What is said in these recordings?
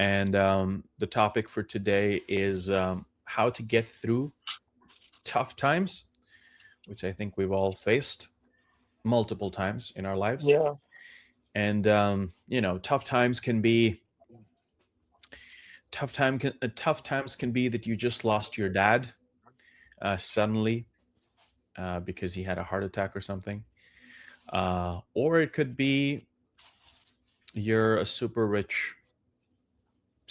And the topic for today is how to get through tough times, which I think we've all faced multiple times in our lives. Yeah, And tough times can be tough times can be that you just lost your dad suddenly because he had a heart attack or something, or it could be you're a super rich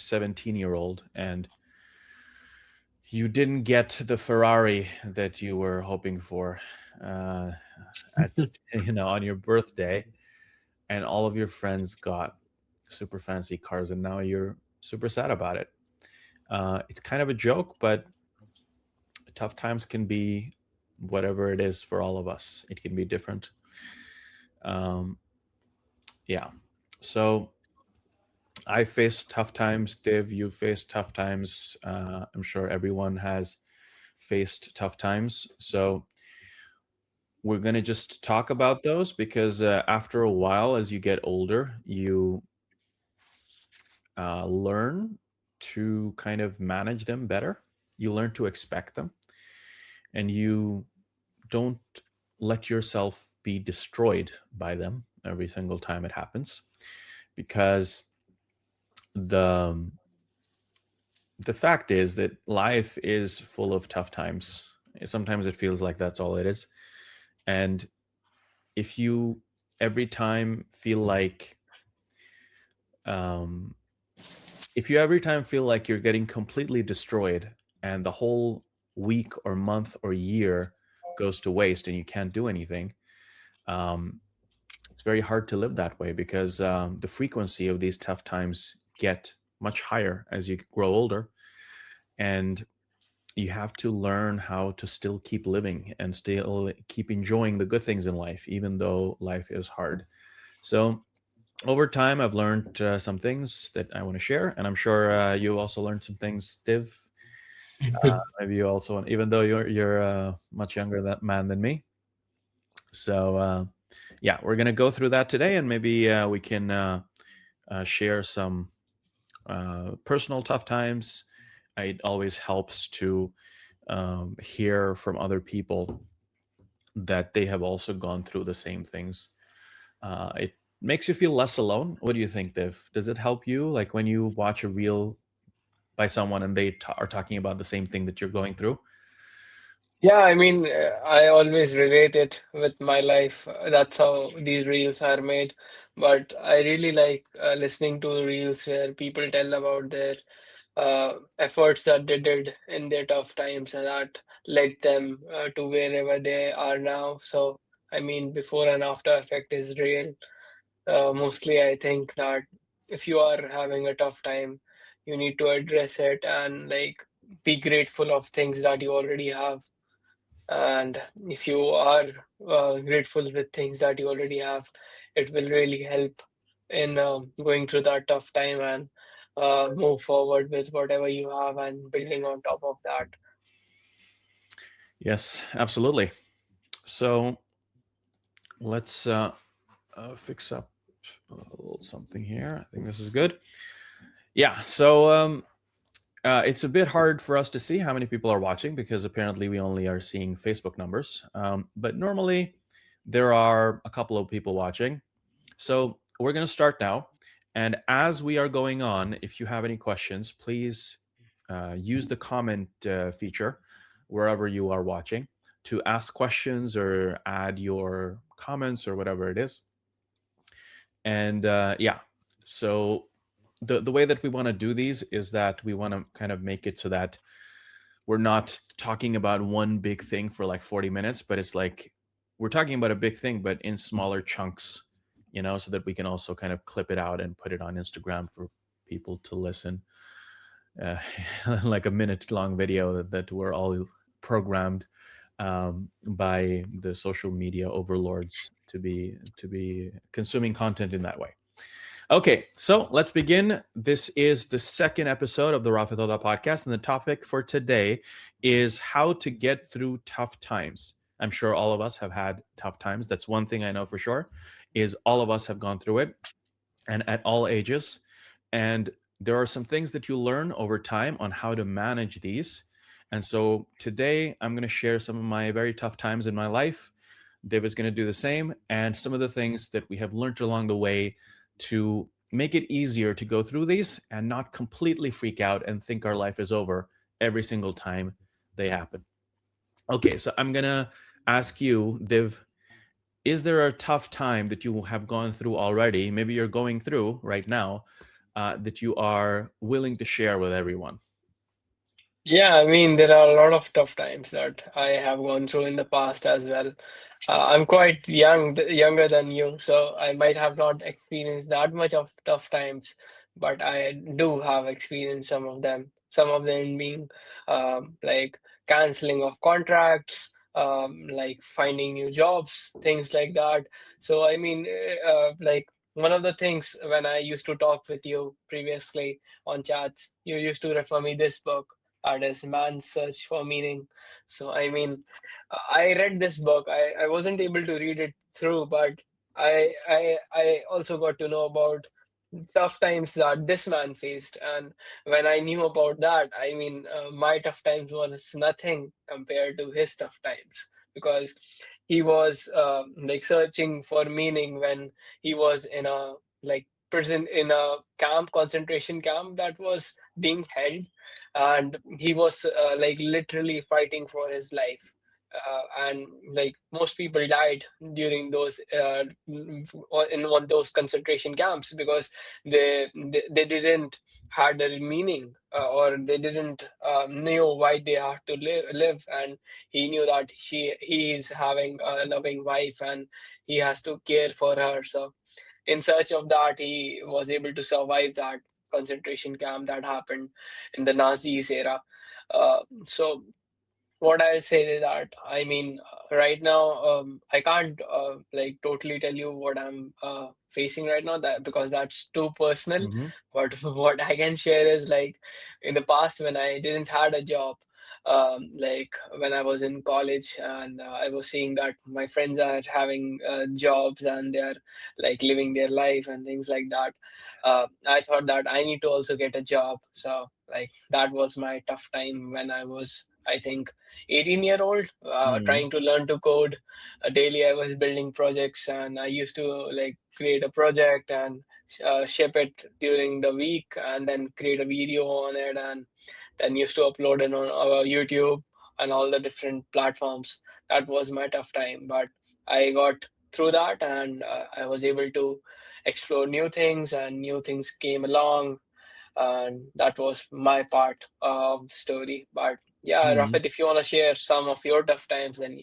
17-year-old and you didn't get the Ferrari that you were hoping for uh, at on your birthday, and all of your friends got super fancy cars, and now you're super sad about it. It's kind of a joke, but tough times can be whatever it is for all of us. It can be different. Um, yeah. So I faced tough times. Div, you faced tough times. I'm sure everyone has faced tough times. So we're going to just talk about those because after a while, as you get older, you learn to kind of manage them better. You learn to expect them, and you don't let yourself be destroyed by them every single time it happens, because the the fact is that life is full of tough times. Sometimes it feels like that's all it is. And if you every time feel like um, if you every time feel like you're getting completely destroyed and the whole week or month or year goes to waste and you can't do anything, um, it's very hard to live that way, because the frequency of these tough times get much higher as you grow older, and you have to learn how to still keep living and still keep enjoying the good things in life, even though life is hard. So over time, I've learned some things that I want to share, and I'm sure you also learned some things, Div. Maybe you also, even though you're much younger man than me. So yeah, we're gonna go through that today, and maybe we can share some personal tough times. It always helps to hear from other people that they have also gone through the same things. It makes you feel less alone. What do you think, Div? Does it help you, like when you watch a reel by someone and they are talking about the same thing that you're going through? yeah. I mean, I always relate it with my life. That's how these reels are made. But I really like listening to reels where people tell about their efforts that they did in their tough times and that led them to wherever they are now. So, I mean, before and after effect is real. Mostly, I think that if you are having a tough time, you need to address it and like be grateful of things that you already have. And if you are grateful with things that you already have, it will really help in going through that tough time and move forward with whatever you have and building on top of that. Yes, absolutely. So let's fix up a little something here. I think this is good. Yeah. So it's a bit hard for us to see how many people are watching, because apparently we only are seeing Facebook numbers. But normally there are a couple of people watching. So we're going to start now. And as we are going on, if you have any questions, please use the comment feature wherever you are watching to ask questions or add your comments or whatever it is. And yeah, so the way that we want to do these is that we want to kind of make it so that we're not talking about one big thing for like 40 minutes, but it's like we're talking about a big thing, but in smaller chunks, so that we can also kind of clip it out and put it on Instagram for people to listen. Uh, like a minute long video that we're all programmed by the social media overlords to be consuming content in that way. Okay, so let's begin. This is the second episode of the Rafid Hoda Podcast, and the topic for today is how to get through tough times. I'm sure all of us have had tough times. That's one thing I know for sure, is all of us have gone through it, and at all ages. And there are some things that you learn over time on how to manage these. And so today I'm going to share some of my very tough times in my life. David's going to do the same, and some of the things that we have learned along the way to make it easier to go through these and not completely freak out and think our life is over every single time they happen. Okay, so I'm going to ask you, Div, is there a tough time that you have gone through already? Maybe you're going through right now, that you are willing to share with everyone. Yeah, I mean, there are a lot of tough times that I have gone through in the past as well. I'm quite young, younger than you, so I might have not experienced that much of tough times, but I do have experienced some of them. Some of them being like canceling of contracts, like finding new jobs, things like that. So, I mean, like one of the things when I used to talk with you previously on chats, you used to refer me this book, that is Man's Search for Meaning. So, I mean, I read this book. I wasn't able to read it through, but I also got to know about tough times that this man faced. And when I knew about that, I mean, my tough times was nothing compared to his tough times, because he was like searching for meaning when he was in a like prison, in a camp, concentration camp that was being held, and he was like literally fighting for his life. And like most people died during those in one of those concentration camps, because they didn't had a meaning, or they didn't knew why they have to live. And he knew that he is having a loving wife, and he has to care for her. So in search of that, he was able to survive that concentration camp that happened in the Nazis era. So what I'll say is that, I mean, right now, I can't like totally tell you what I'm facing right now, that because that's too personal. Mm-hmm. But what I can share is, like, in the past when I didn't had a job, like when I was in college, and I was seeing that my friends are having jobs and they are like living their life and things like that. I thought that I need to also get a job. So like that was my tough time when I was, I think, 18-year-old, Mm-hmm. trying to learn to code. Daily I was building projects, and I used to like create a project and ship it during the week, and then create a video on it, and then used to upload it on our YouTube and all the different platforms. That was my tough time, but I got through that, and I was able to explore new things, and new things came along, and that was my part of the story. But yeah, Mm-hmm. Rafit, if you want to share some of your tough times, then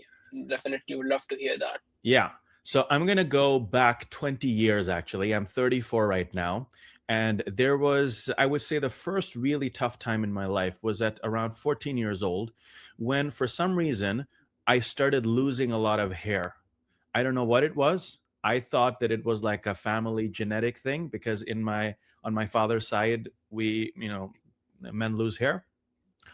definitely would love to hear that. Yeah. So I'm going to go back 20 years, actually. I'm 34 right now. And there was, I would say, the first really tough time in my life was at around 14 years old, when for some reason I started losing a lot of hair. I don't know what it was. I thought that it was like a family genetic thing, because on my father's side, men lose hair,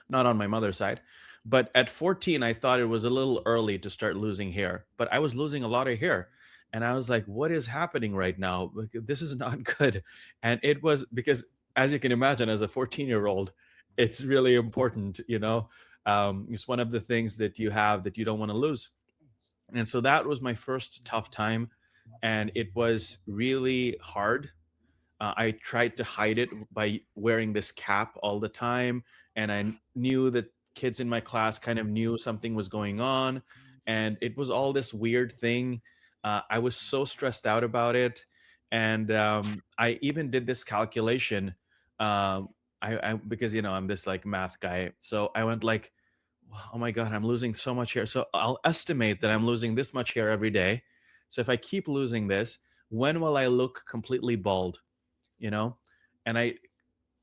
not on my mother's side. But at 14, I thought it was a little early to start losing hair, but I was losing a lot of hair. And I was like, what is happening right now? Like, this is not good. And it was because, as you can imagine, as a 14-year-old, it's really important, it's one of the things that you have that you don't want to lose. And so that was my first tough time. And it was really hard. I tried to hide it by wearing this cap all the time, and I knew that kids in my class kind of knew something was going on, and it was all this weird thing. I was so stressed out about it, and I even did this calculation. Because I'm this like math guy, so I went like, oh my god, I'm losing so much hair. So I'll estimate that I'm losing this much hair every day. So if I keep losing this, when will I look completely bald? you know and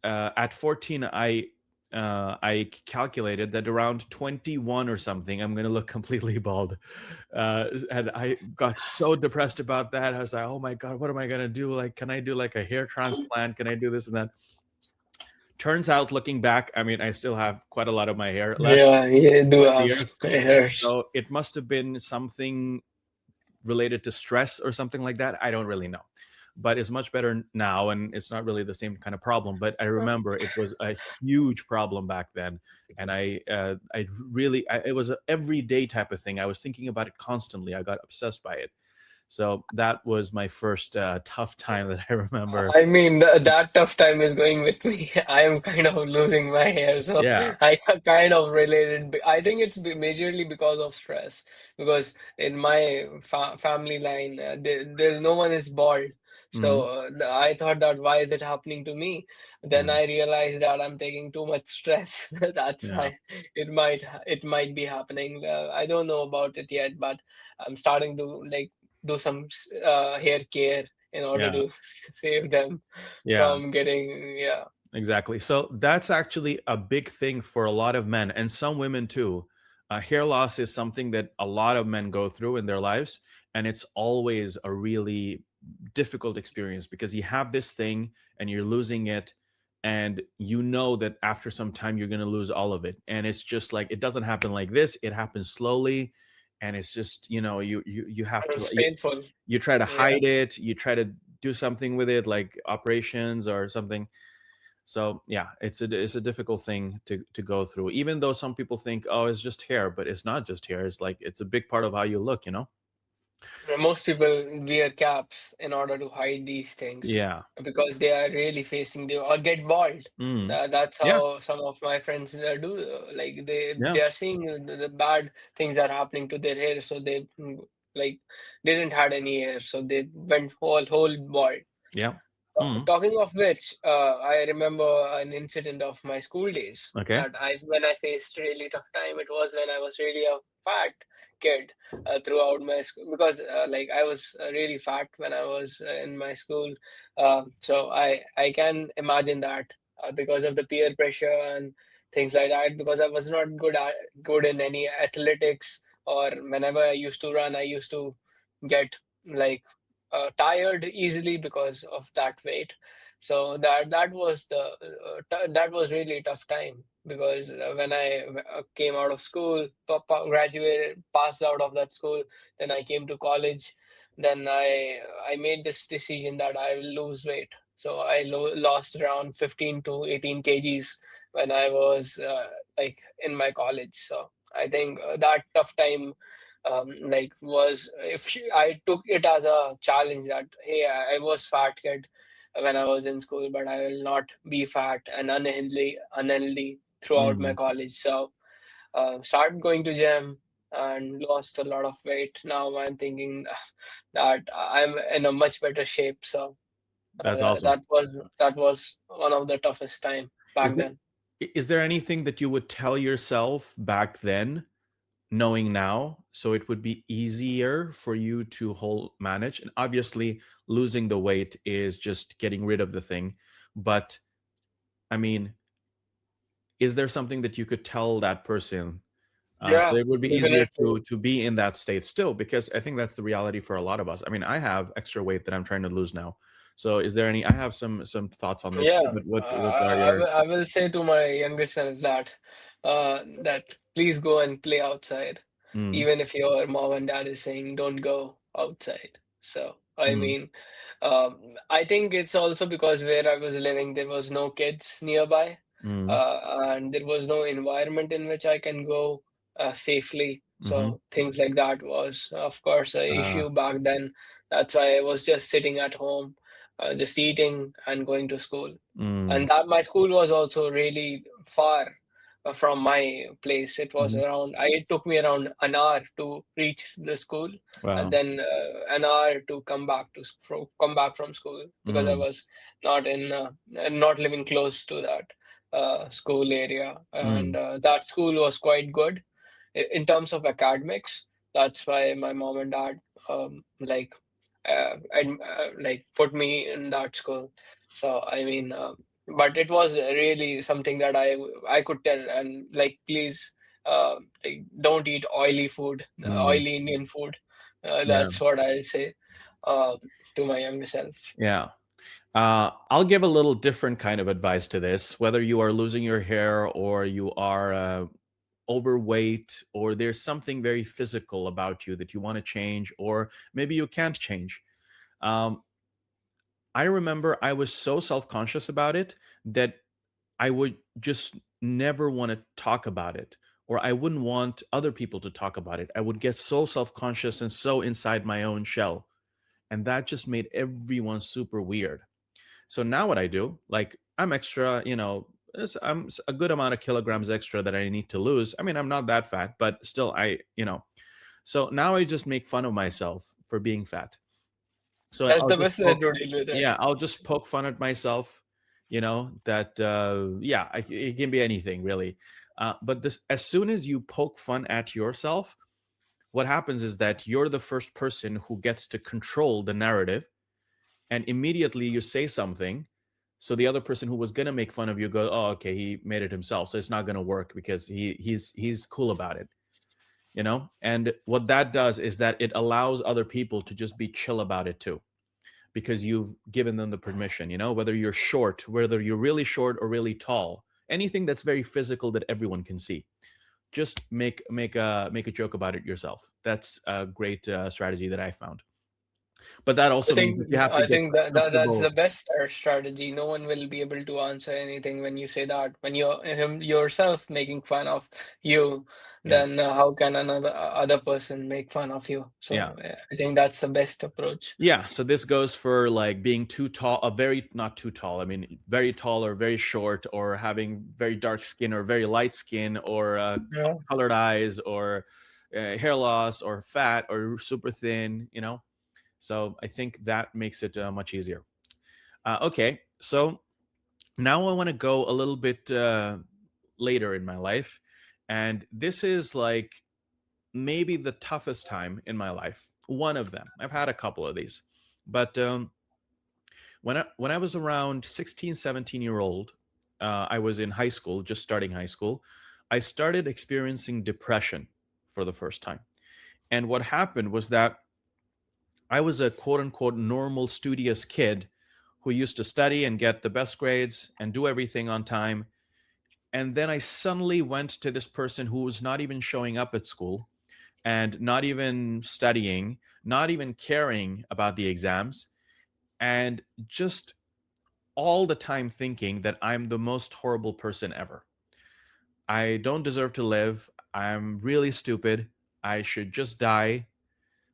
at 14, I calculated that around 21 or something I'm going to look completely bald. And I got so depressed about that. I was like, oh my god, what am I going to do? Like, can I do like a hair transplant? Can I do this and that? Turns out, looking back, I mean, I still have quite a lot of my hair left, Yeah, you do 20 have years. hairs. So it must have been something related to stress or something like that. I don't really know. but it's much better now, and it's not really the same kind of problem. But I remember it was a huge problem back then, and I really, it was an everyday type of thing. I was thinking about it constantly. I got obsessed by it. So that was my first tough time that I remember. I mean, that tough time is going with me. I am kind of losing my hair, so Yeah. kind of related. I think it's majorly because of stress. Because in my family line, there no one is bald. So Mm, I thought that why is it happening to me? Then mm, I realized that I'm taking too much stress. That's yeah. why it might be happening. I don't know about it yet, but I'm starting to like do some hair care in order Yeah. to save them Yeah. from getting, yeah. Exactly. So that's actually a big thing for a lot of men and some women too. Hair loss is something that a lot of men go through in their lives, and it's always a really difficult experience because you have this thing and you're losing it, and you know that after some time you're going to lose all of it. And it's just like it doesn't happen like this; it happens slowly, and it's just you have to It's painful. you try to Yeah. hide it, you try to do something with it, like operations or something. So yeah, it's a difficult thing to go through. Even though some people think, oh, it's just hair, but it's not just hair. It's like it's a big part of how you look. Most people wear caps in order to hide these things Yeah. because they are really facing the or get bald. Mm. That's Yeah. how some of my friends do. Like Yeah. they are seeing the bad things are happening to their hair, so they like didn't had any hair, so they went whole bald. Yeah. Mm. Talking of which, I remember an incident of my school days Okay. that when I faced really tough time. It was when I was really a fat kid throughout my school because like I was really fat when I was in my school. So I can imagine that because of the peer pressure and things like that. Because I was not good in any athletics, or whenever I used to run, I used to get like tired easily because of that weight. So that was really tough time because when I came out of school, graduated, passed out of that school, then I came to college. Then I made this decision that I will lose weight. So I lost around 15 to 18 kgs when I was like in my college. So I think that tough time like was if I took it as a challenge that hey, I was fat kid when I was in school, but I will not be fat and unhealthy throughout my Mm. college. So started going to gym and lost a lot of weight. Now I'm thinking that I'm in a much better shape. So That's awesome. that was one of the toughest time Is back there then. is there anything that you would tell yourself back then, knowing now, so it would be easier for you to hold manage? And obviously, losing the weight is just getting rid of the thing, but I mean, is there something that you could tell that person, so Yeah, it would be easier definitely. to be in that state still? Because I think that's the reality for a lot of us. I mean, I have extra weight that I'm trying to lose now. So is there any? I have some thoughts on this too, Yeah, but what are your? I will say to my younger self that please go and play outside, Mm, even if your mom and dad is saying don't go outside. So I mm, mean, I think it's also because where I was living there was no kids nearby, mm, and there was no environment in which I can go safely. mm-hmm, So things like that was, of course, an uh, issue back then. That's why I was just sitting at home just eating and going to school. mm, And that my school was also really far from my place. It was mm-hmm. around, it took me around an hour to reach the school, and Wow. then an hour to come back from school because I Mm, was not living close to that school area. And mm, that school was quite good in terms of academics. That's why my mom and dad like like put me in that school. So I mean, but it was really something that I could tell and like please like, don't eat oily food, mm, oily Indian food. yeah, That's what I'll say um, to my younger self. yeah. I'll give a little different kind of advice to this. Whether you are losing your hair or you are overweight, or there's something very physical about you that you want to change, or maybe you can't change. Um, I remember I was so self-conscious about it that I would just never want to talk about it, or I wouldn't want other people to talk about it. I would get so self-conscious and so inside my own shell, and that just made everyone super weird. So now what I do, like I'm extra, I'm a good amount of kilograms extra that I need to lose. I mean, I'm not that fat, but still so now I just make fun of myself for being fat. So That's I'll the just best way poke, to deal with it. yeah, I'll just poke fun at myself, that, yeah, it can be anything really. But this, as soon as you poke fun at yourself, what happens is that you're the first person who gets to control the narrative, and immediately you say something. So the other person who was gonna make fun of you goes, "Oh, okay, he made it himself, so it's not gonna work because he's cool about it." And what that does is that it allows other people to just be chill about it too, because you've given them the permission. Whether you're short, whether you're really short or really tall, anything that's very physical that everyone can see, just make a joke about it yourself. That's a great strategy that I found. But that I also means think that you have to I get think that's the comfortable. best strategy. No one will be able to answer anything when you say that. When you're him yourself making fun of you, Yeah. then how can another other person make fun of you? Yeah. So I think that's the best approach. Yeah, so this goes for like being too tall, a very not too tall. I mean, very tall or very short, or having very dark skin or very light skin, or Yeah. colored eyes, or hair loss, or fat, or super thin. So I think that makes it much easier. Okay, so now I want to go a little bit later in my life, and this is like maybe the toughest time in my life. One of them. I've had a couple of these, but when I was around 16, 17 year old, I was in high school, just starting high school. I started experiencing depression for the first time. And what happened was that I was a quote unquote normal, studious kid who used to study and get the best grades and do everything on time. And then I suddenly went to this person who was not even showing up at school and not even studying, not even caring about the exams, and just all the time thinking that I'm the most horrible person ever. I don't deserve to live. I'm really stupid. I should just die.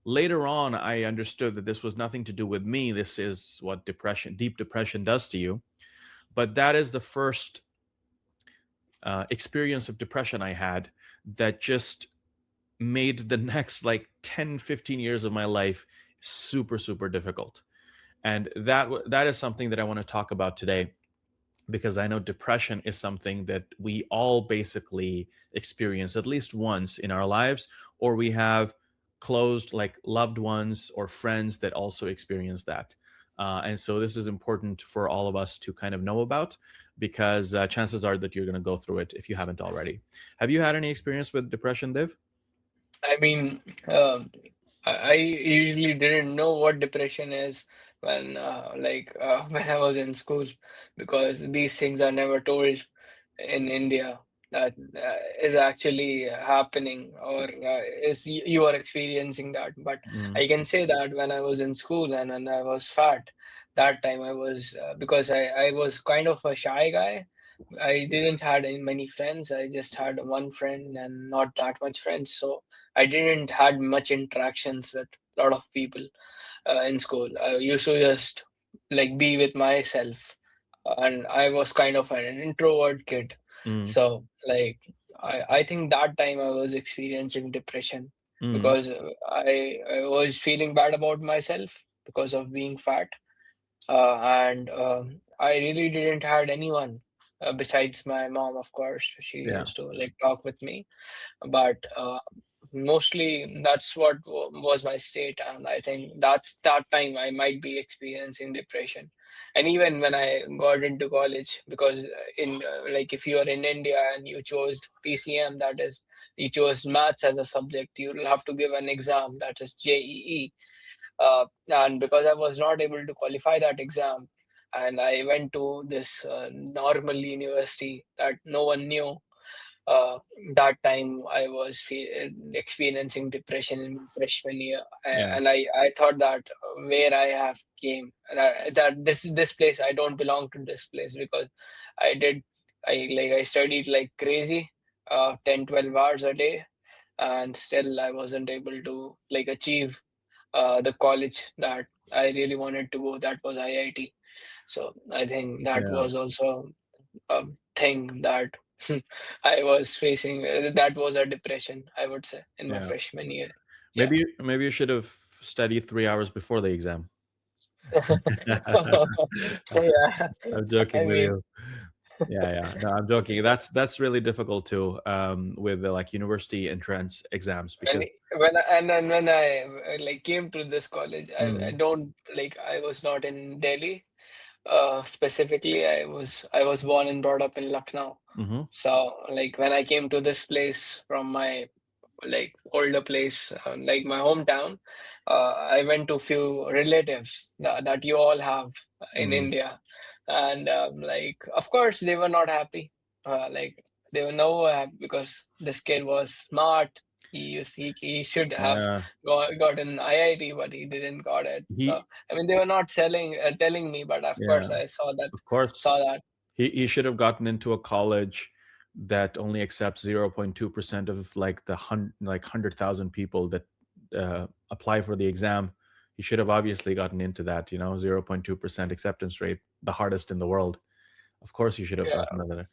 Later on, I understood that this was nothing to do with me. This is what deep depression does to you. But that is the first experience of depression I had that just made the next like 10, 15 years of my life super, super difficult. And that is something that I want to talk about today, because I know depression is something that we all basically experience at least once in our lives, or we have closed like loved ones or friends that also experience that. And so this is important for all of us to kind of know about, because chances are that you're going to go through it if you haven't already. Have you had any experience with depression, Div? I mean, I usually didn't know what depression is when when I was in school, because these things are never told in India that is actually happening, or you are experiencing that. But Mm, I can say that when I was in school and when I was fat, that time I was because I was kind of a shy guy. I didn't had many friends. I just had one friend and not that much friends. So I didn't had much interactions with a lot of people in school. I used to just like be with myself, and I was kind of an introvert kid. mm, So I think that time I was experiencing depression mm, because I was feeling bad about myself because of being fat, and I really didn't had anyone besides my mom. Of course, she yeah. used to like talk with me, but mostly that's what was my state, and I think that's that time I might be experiencing depression. And even when I got into college, because in like if you are in India and you chose PCM, that is you chose maths as a subject, you will have to give an exam that is JEE, and because I was not able to qualify that exam, and I went to this normal university that no one knew, uh, that time I was experiencing depression in my freshman year, Yeah. and I thought that where I have came, that this place, I don't belong to this place, because I did I studied like crazy, 10 12 hours a day, and still I wasn't able to like achieve the college that I really wanted to go. That was IIT. So I think that Yeah. was also a thing that I was facing. That was a depression, I would say, in my Yeah. freshman year. Yeah. Maybe you should have studied 3 hours before the exam. Yeah. I'm I joking with mean, you. Yeah, yeah. No, I'm joking. That's really difficult too, with the like university entrance exams when because. and then when I like came to this college, I Mm, don't like I was not in Delhi. Specifically, I was born and brought up in Lucknow. mm-hmm, So like when I came to this place from my like older place, like my hometown, I went to few relatives that you all have in mm, India, and like of course they were not happy. Like they were no happy because this kid was smart. He should have yeah. gotten IIT, but he didn't got it. So He I mean they were not telling me, but of yeah. course I Of course, saw that. he should have gotten into a college that only accepts 0.2% of like the 100,000 people that apply for the exam. He should have obviously gotten into that, 0.2% acceptance rate, the hardest in the world. Of course, you should have Yeah. gotten that.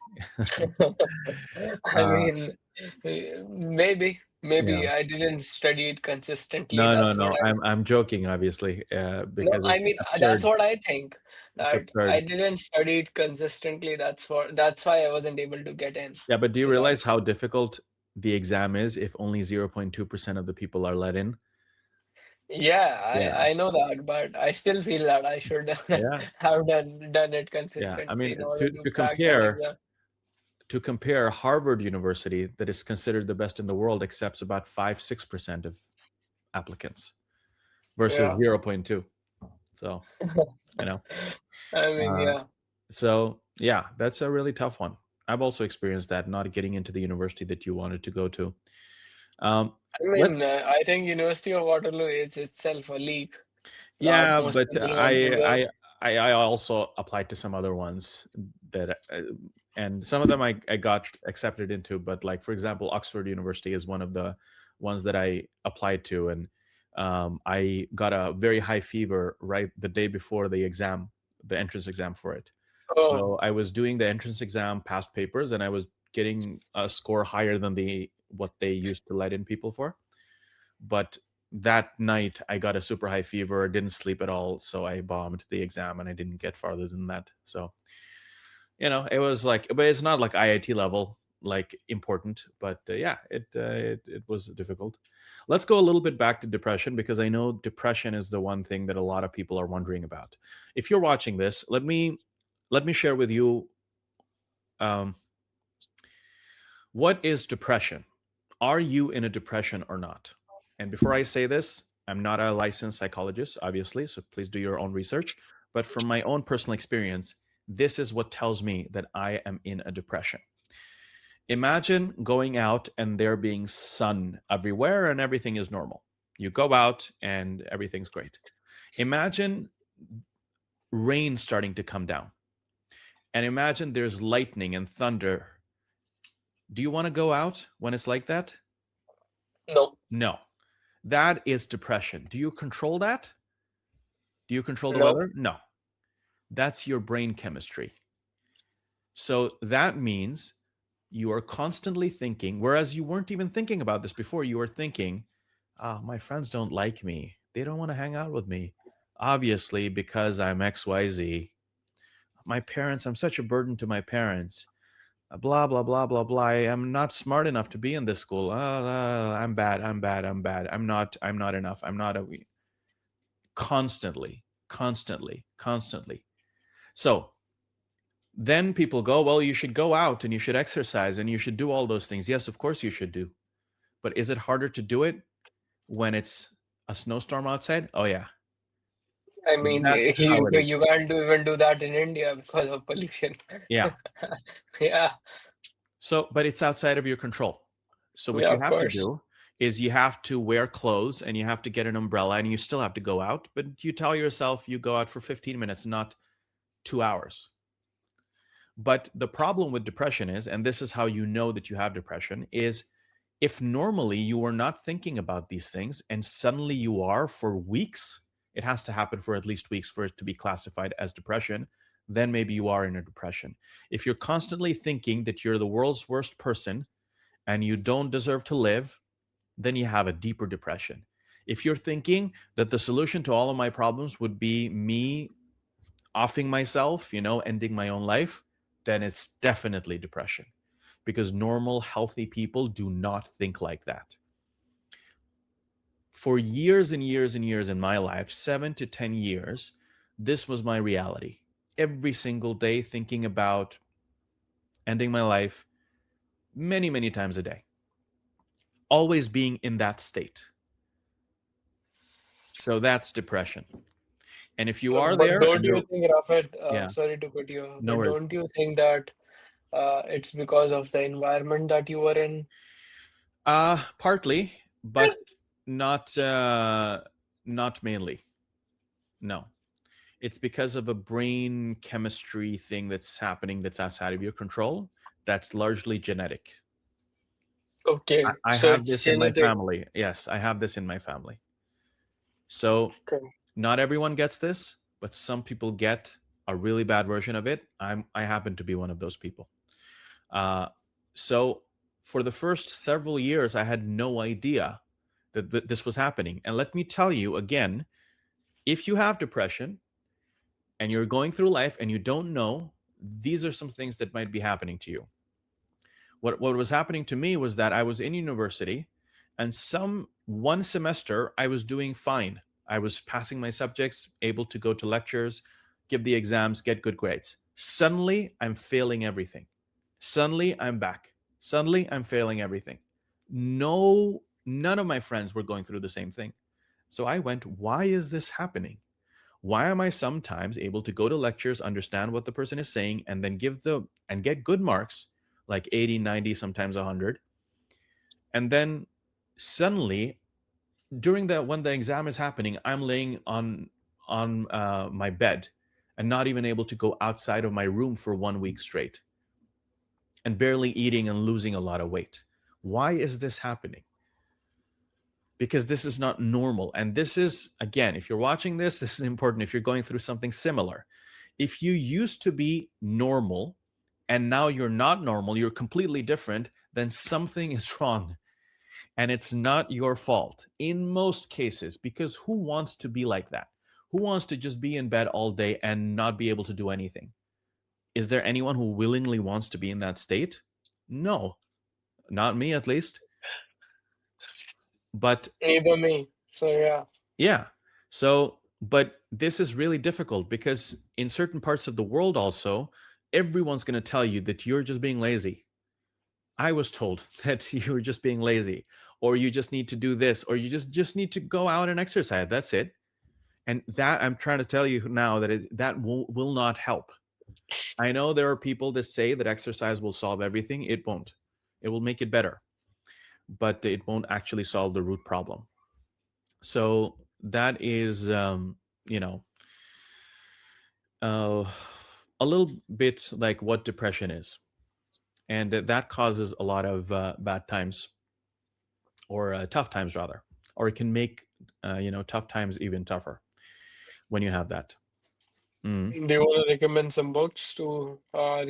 I uh, mean, maybe, yeah. maybe I didn't study it consistently. No, no, That's what no. I'm joking, obviously, no, because I it's mean, that's absurd. what I think. It's That I absurd. didn't study it consistently. That's why I wasn't able to get in Yeah, but do you to that. realize how difficult the exam is if only 0.2% of the people are let in? Yeah, Yeah, I know that, but I still feel that I should yeah, have done it yeah. I consistently mean, in order to to to crack that compare exam. to compare, Harvard University, that is considered the best in the world, accepts about 5-6% of applicants versus Yeah. 0.2. So you know, I mean, uh, yeah. so yeah, that's a really tough one. I've also experienced that, not getting into the university that you wanted to go to. Um, I let mean, I think University of Waterloo is itself a league that Yeah, most but people want to go. I also applied to some other ones that, and some of them I got accepted into, but like for example, Oxford University is one of the ones that I applied to, and I got a very high fever right the day before the exam, the entrance exam for it. Oh, So I was doing the entrance exam, past papers, and I was getting a score higher than what they used to let in people for. But that night I got a super high fever, didn't sleep at all, so I bombed the exam and I didn't get farther than that. So it was like, but it's not like IIT level, like important, but yeah, it was difficult. Let's go a little bit back to depression, because I know depression is the one thing that a lot of people are wondering about. If you're watching this, let me share with you, um, what is depression. Are you in a depression or not? And before I say this, I'm not a licensed psychologist, obviously, so please do your own research. But from my own personal experience, this is what tells me that I am in a depression. Imagine going out and there being sun everywhere and everything is normal. You go out and everything's great. Imagine rain starting to come down. And imagine there's lightning and thunder. Do you want to go out when it's like that? no, No. That is depression. Do you control that? Do you control the no. weather? No. That's your brain chemistry. So that means you are constantly thinking, whereas you weren't even thinking about this before. You were thinking, my friends don't like me. They don't want to hang out with me. Obviously, because I'm XYZ. My parents, I'm such a burden to my parents. Blah, blah, blah, blah, blah. I'm not smart enough to be in this school. I'm bad. I'm bad. I'm bad. I'm not enough. I'm not a. Constantly, constantly, constantly. So then people go, well, you should go out and you should exercise and you should do all those things. Yes, of course you should do. But is it harder to do it when it's a snowstorm outside? Oh, yeah. I So mean, that's how it is. you can't even do that in India because of pollution. Yeah. Yeah, So, but it's outside of your control. So, what Yeah, you of have to course. do is you have to wear clothes and you have to get an umbrella and you still have to go out. But you tell yourself you go out for 15 minutes, not 2 hours. But the problem with depression is, and this is how you know that you have depression, is if normally you were not thinking about these things and suddenly you are for weeks, it has to happen for at least weeks for it to be classified as depression, then maybe you are in a depression. If you're constantly thinking that you're the world's worst person and you don't deserve to live, then you have a deeper depression. If you're thinking that the solution to all of my problems would be me offing myself, ending my own life, then it's definitely depression because normal, healthy people do not think like that. For years and years and years in my life, 7 to 10 years, this was my reality. Every single day, thinking about ending my life many, many times a day, always being in that state. So that's depression. And if you are But there don't and you you're, think, Rafet, yeah, sorry to cut you off, no but worries. don't you think that it's because of the environment that you were in? Partly, but not mainly. No. It's because of a brain chemistry thing that's happening that's outside of your control. That's largely genetic. Okay, I so have it's this in my genetic. family. Yes, I have this in my family. So Okay. not everyone gets this, but some people get a really bad version of it. I happen to be one of those people. Uh, so for the first several years, I had no idea that this was happening. And let me tell you again, if you have depression and you're going through life and you don't know, these are some things that might be happening to you. What was happening to me was that I was in university and some one semester I was doing fine. I was passing my subjects, able to go to lectures, give the exams, get good grades. Suddenly I'm failing everything. Suddenly I'm back. Suddenly I'm failing everything. No, none of my friends were going through the same thing. So I went, why is this happening? Why am I sometimes able to go to lectures, understand what the person is saying, and then get good marks, like 80, 90, sometimes 100, and then suddenly during the when the exam is happening, I'm laying on my bed and not even able to go outside of my room for 1 week straight, and barely eating and losing a lot of weight. Why is this happening? Because this is not normal. And this is, again, if you're watching this, this is important if you're going through something similar. If you used to be normal and now you're not normal, you're completely different, then something is wrong. And it's not your fault in most cases, because who wants to be like that? Who wants to just be in bed all day and not be able to do anything? Is there anyone who willingly wants to be in that state? No, not me at least. But Neither me. So yeah. yeah. So, but this is really difficult because in certain parts of the world, also, everyone's going to tell you that you're just being lazy. I was told that you were just being lazy, or you just need to do this, or you just need to go out and exercise. That's it. And that I'm trying to tell you now that that will not help. I know there are people that say that exercise will solve everything. It won't. It will make it better, but it won't actually solve the root problem. So that is, you know, uh, a little bit like what depression is, and that causes a lot of bad times, or tough times rather, or it can make tough times even tougher when you have that. Mm. Do you want to recommend some books to our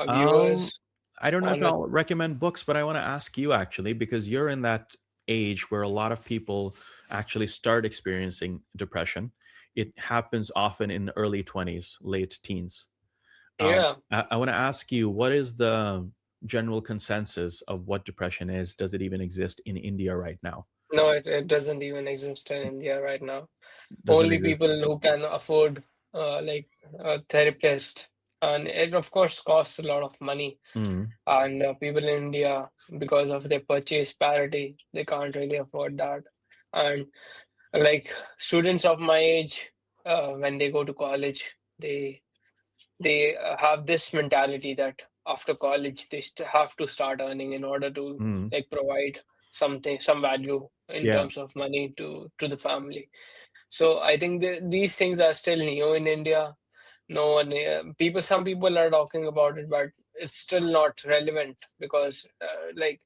Um, viewers I don't know if on it? I'll recommend books, but I want to ask you actually, because you're in that age where a lot of people actually start experiencing depression. It happens often in early 20s, late teens. Yeah. I want to ask you, what is the general consensus of what depression is? Does it even exist in India right now? No, it doesn't even exist in India right now. Doesn't Only exist. people who can afford like a therapist, and it of course costs a lot of money. Mm, And people in India, because of their purchase parity, they can't really afford that. And like students of my age, when they go to college, they have this mentality that after college they have to start earning in order to Mm. like provide something, some value in Yeah. terms of money to the family. So I think these things are still new in India. No one, people, some people are talking about it, but it's still not relevant because, like,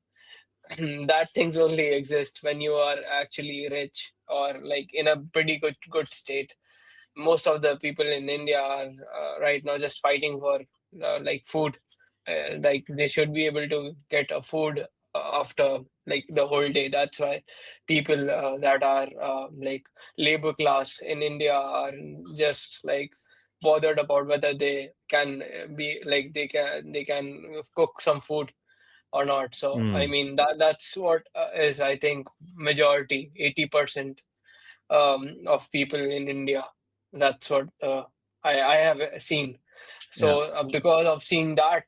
that things only exist when you are actually rich or like in a pretty good state. Most of the people in India are right now just fighting for like food. Like they should be able to get a food after like the whole day. That's why people that are like labor class in India are just like bothered about whether they can be like they can cook some food or not. So I Mm. mean that's what is I think majority 80% of people in India. That's what I have seen. Yeah. So because of seeing that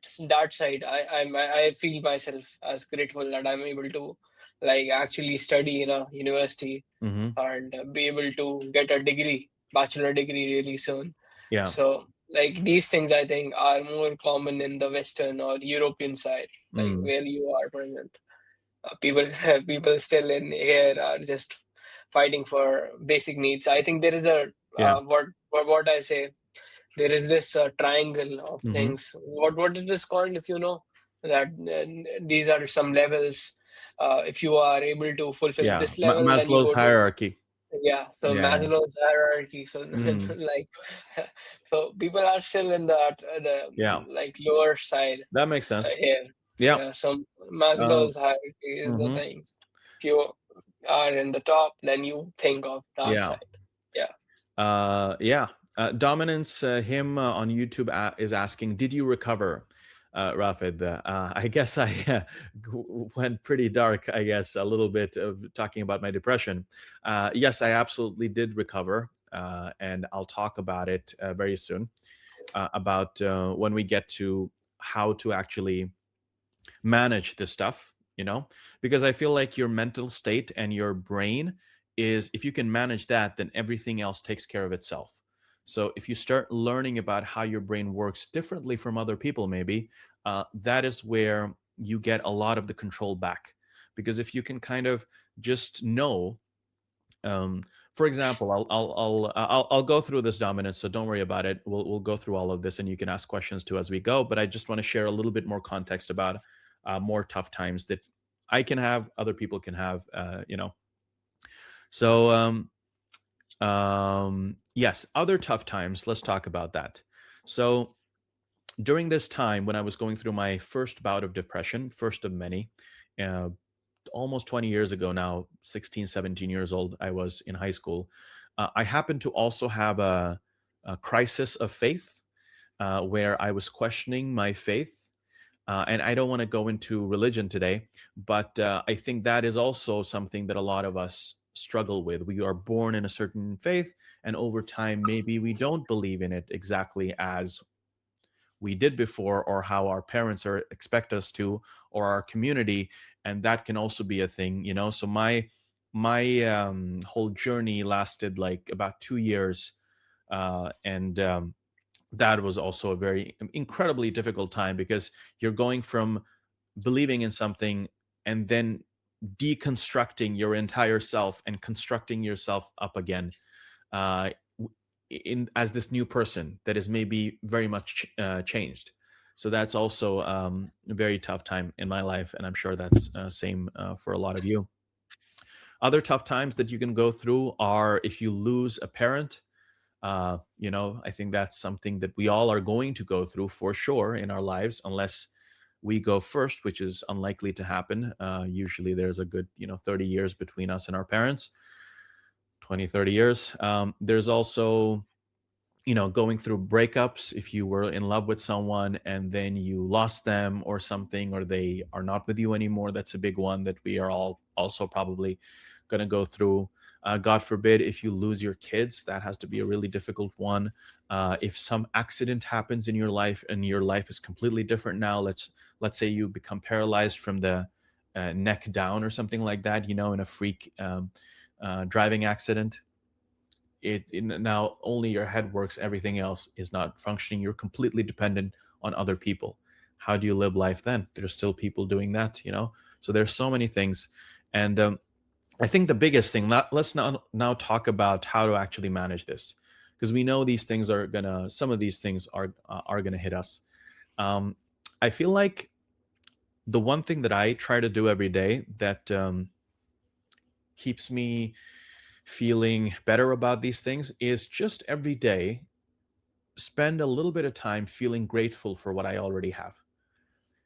side, I feel myself as grateful that I'm able to like actually study in a university Mm-hmm. and be able to get a degree, bachelor degree really soon. Yeah. So like these things I think are more common in the Western or European side, like Mm. where you are present. People people still in here are just fighting for basic needs. I think there is a Yeah. what I say. There is this triangle of Mm-hmm. things. What it is called, if you know that these are some levels. If you are able to fulfill Yeah. this level, then you Maslow's go to hierarchy. yeah. So Yeah. Maslow's hierarchy. So Mm. like, so people are still in that the Yeah. like lower side That makes sense. here. Yeah. Yeah, so Um, Maslow's hierarchy is the mhm. things. If you are in the top, then you think of that Yeah. side. Yeah. Yeah. Dominance, him on YouTube is asking, did you recover, Rafid? I guess I went pretty dark, I guess, a little bit of talking about my depression. Yes, I absolutely did recover. And I'll talk about it very soon, about when we get to how to actually manage this stuff, because I feel like your mental state and your brain is, if you can manage that, then everything else takes care of itself. So if you start learning about how your brain works differently from other people, maybe that is where you get a lot of the control back. Because if you can kind of just know, um, for example, I'll go through this, dominance, so don't worry about it. We'll go through all of this, and you can ask questions too as we go. But I just want to share a little bit more context about more tough times that I can have, other people can have. So yes, other tough times. Let's talk about that. So during this time when I was going through my first bout of depression, first of many, uh, almost 20 years ago now, 16, 17 years old, I was in high school. I happened to also have a crisis of faith, where I was questioning my faith. And I don't want to go into religion today, but I think that is also something that a lot of us struggle with. We are born in a certain faith, and over time, maybe we don't believe in it exactly as we did before, or how our parents are expect us to, or our community. And that can also be a thing, so my whole journey lasted like about 2 years. And that was also a very incredibly difficult time, because you're going from believing in something and then deconstructing your entire self and constructing yourself up again, uh, in as this new person that is maybe very much changed. So that's also a very tough time in my life, and I'm sure that's same for a lot of you. Other tough times that you can go through are if you lose a parent. I think that's something that we all are going to go through for sure in our lives, unless we go first, which is unlikely to happen. Usually there's a good 30 years between us and our parents, 20, 30 years. There's also going through breakups. If you were in love with someone and then you lost them or something, or they are not with you anymore, that's a big one that we are all also probably going to go through. God forbid, if you lose your kids, that has to be a really difficult one. If some accident happens in your life and your life is completely different now, let's say you become paralyzed from the neck down or something like that, in a freak driving accident. Now only your head works, everything else is not functioning, you're completely dependent on other people. How do you live life then? There's still people doing that, you know. So there's so many things. And I think the biggest thing, let's now talk about how to actually manage this, because we know these things are gonna, some of these things are gonna hit us. um, I feel like the one thing that I try to do every day that keeps me feeling better about these things is just every day spend a little bit of time feeling grateful for what I already have.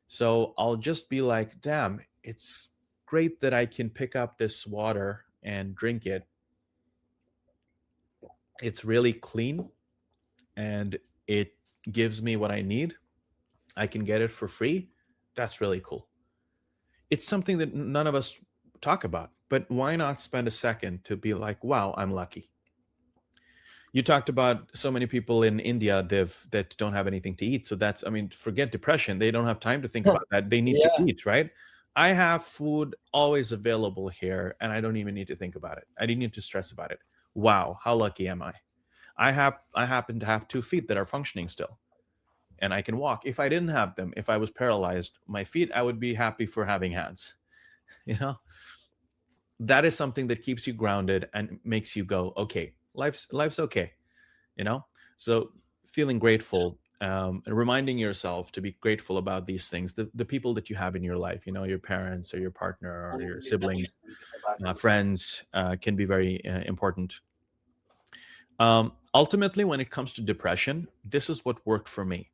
So I'll just be like, damn, it's great that I can pick up this water and drink it. It's really clean and it gives me what I need. I can get it for free. That's really cool. It's something that none of us talk about, but why not spend a second to be like, wow, I'm lucky. You talked about so many people in India that don't have anything to eat. So that's, I mean, forget depression. They don't have time to think about that. They need to Yeah, eat, right? I have food always available here, and I don't even need to think about it. I didn't need to stress about it. Wow, how lucky am I? I happen to have 2 feet that are functioning still, and I can walk. If I didn't have them, if I was paralyzed, my feet, I would be happy for having hands. You know, that is something that keeps you grounded and makes you go, okay, life's okay. You know, so feeling grateful, and reminding yourself to be grateful about these things, the people that you have in your life, you know, your parents or your partner or your siblings, friends, can be very important. Ultimately, when it comes to depression, this is what worked for me.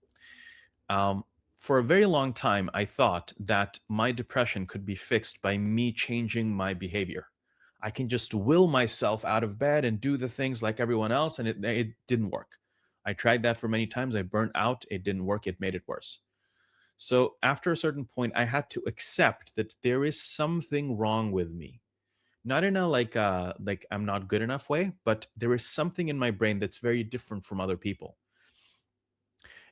um, for a very long time, I thought that my depression could be fixed by me changing my behavior. I can just will myself out of bed and do the things like everyone else, and it didn't work. I tried that for many times. I burnt out. It didn't work. It made it worse. So after a certain point, I had to accept that there is something wrong with me. Not in a like I'm not good enough way, but there is something in my brain that's very different from other people.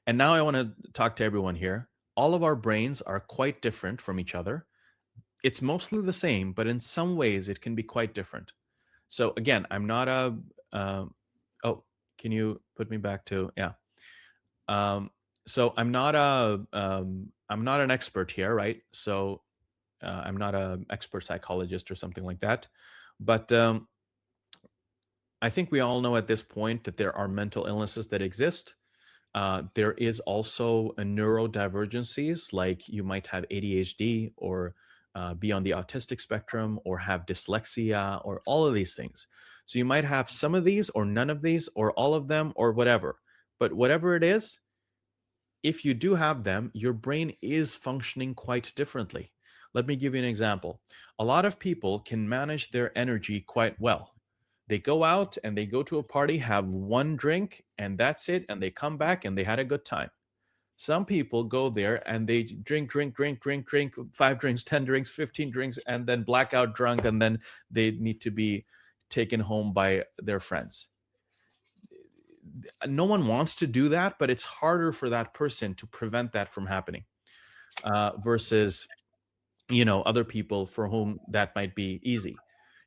And now I want to talk to everyone here. All of our brains are quite different from each other. It's mostly the same, but in some ways it can be quite different. So again, I'm not a. Oh, can you put me back to yeah? Um, so I'm not an expert here, right? So I'm not an expert psychologist or something like that. But I think we all know at this point that there are mental illnesses that exist. There is also a neurodivergencies, like you might have ADHD or be on the autistic spectrum or have dyslexia or all of these things. So you might have some of these or none of these or all of them or whatever. But whatever it is, if you do have them, your brain is functioning quite differently. Let me give you an example. A lot of people can manage their energy quite well. They go out and they go to a party, have one drink, and that's it. And they come back and they had a good time. Some people go there and they drink, 5 drinks, 10 drinks, 15 drinks, and then blackout drunk. And then they need to be taken home by their friends. No one wants to do that, but it's harder for that person to prevent that from happening, versus, you know, other people for whom that might be easy.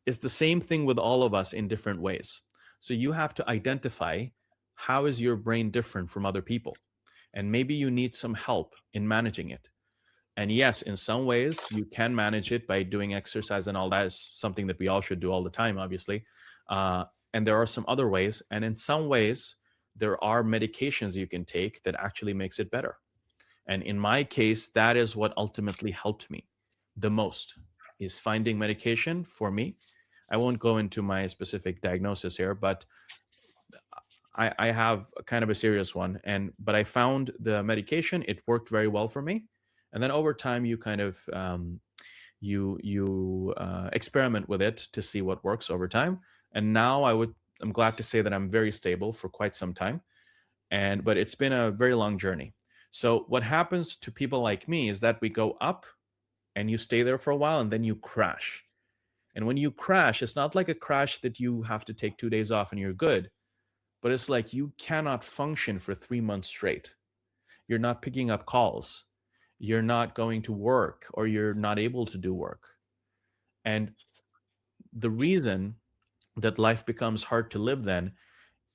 It's the same thing with all of us in different ways. So you have to identify, how is your brain different from other people, and maybe you need some help in managing it. And yes, in some ways you can manage it by doing exercise, and all that is something that we all should do all the time, obviously. uh, and there are some other ways, and in some ways there are medications you can take that actually makes it better. And in my case, that is what ultimately helped me the most, is finding medication for me. I won't go into my specific diagnosis here, but I have a kind of a serious one. And but I found the medication, it worked very well for me. And then over time, you kind of experiment with it to see what works over time. And now I'm glad to say that I'm very stable for quite some time. And but it's been a very long journey. So what happens to people like me is that we go up and you stay there for a while and then you crash. And when you crash, it's not like a crash that you have to take 2 days off and you're good, but it's like you cannot function for 3 months straight. You're not picking up calls, you're not going to work, or you're not able to do work. And the reason that life becomes hard to live then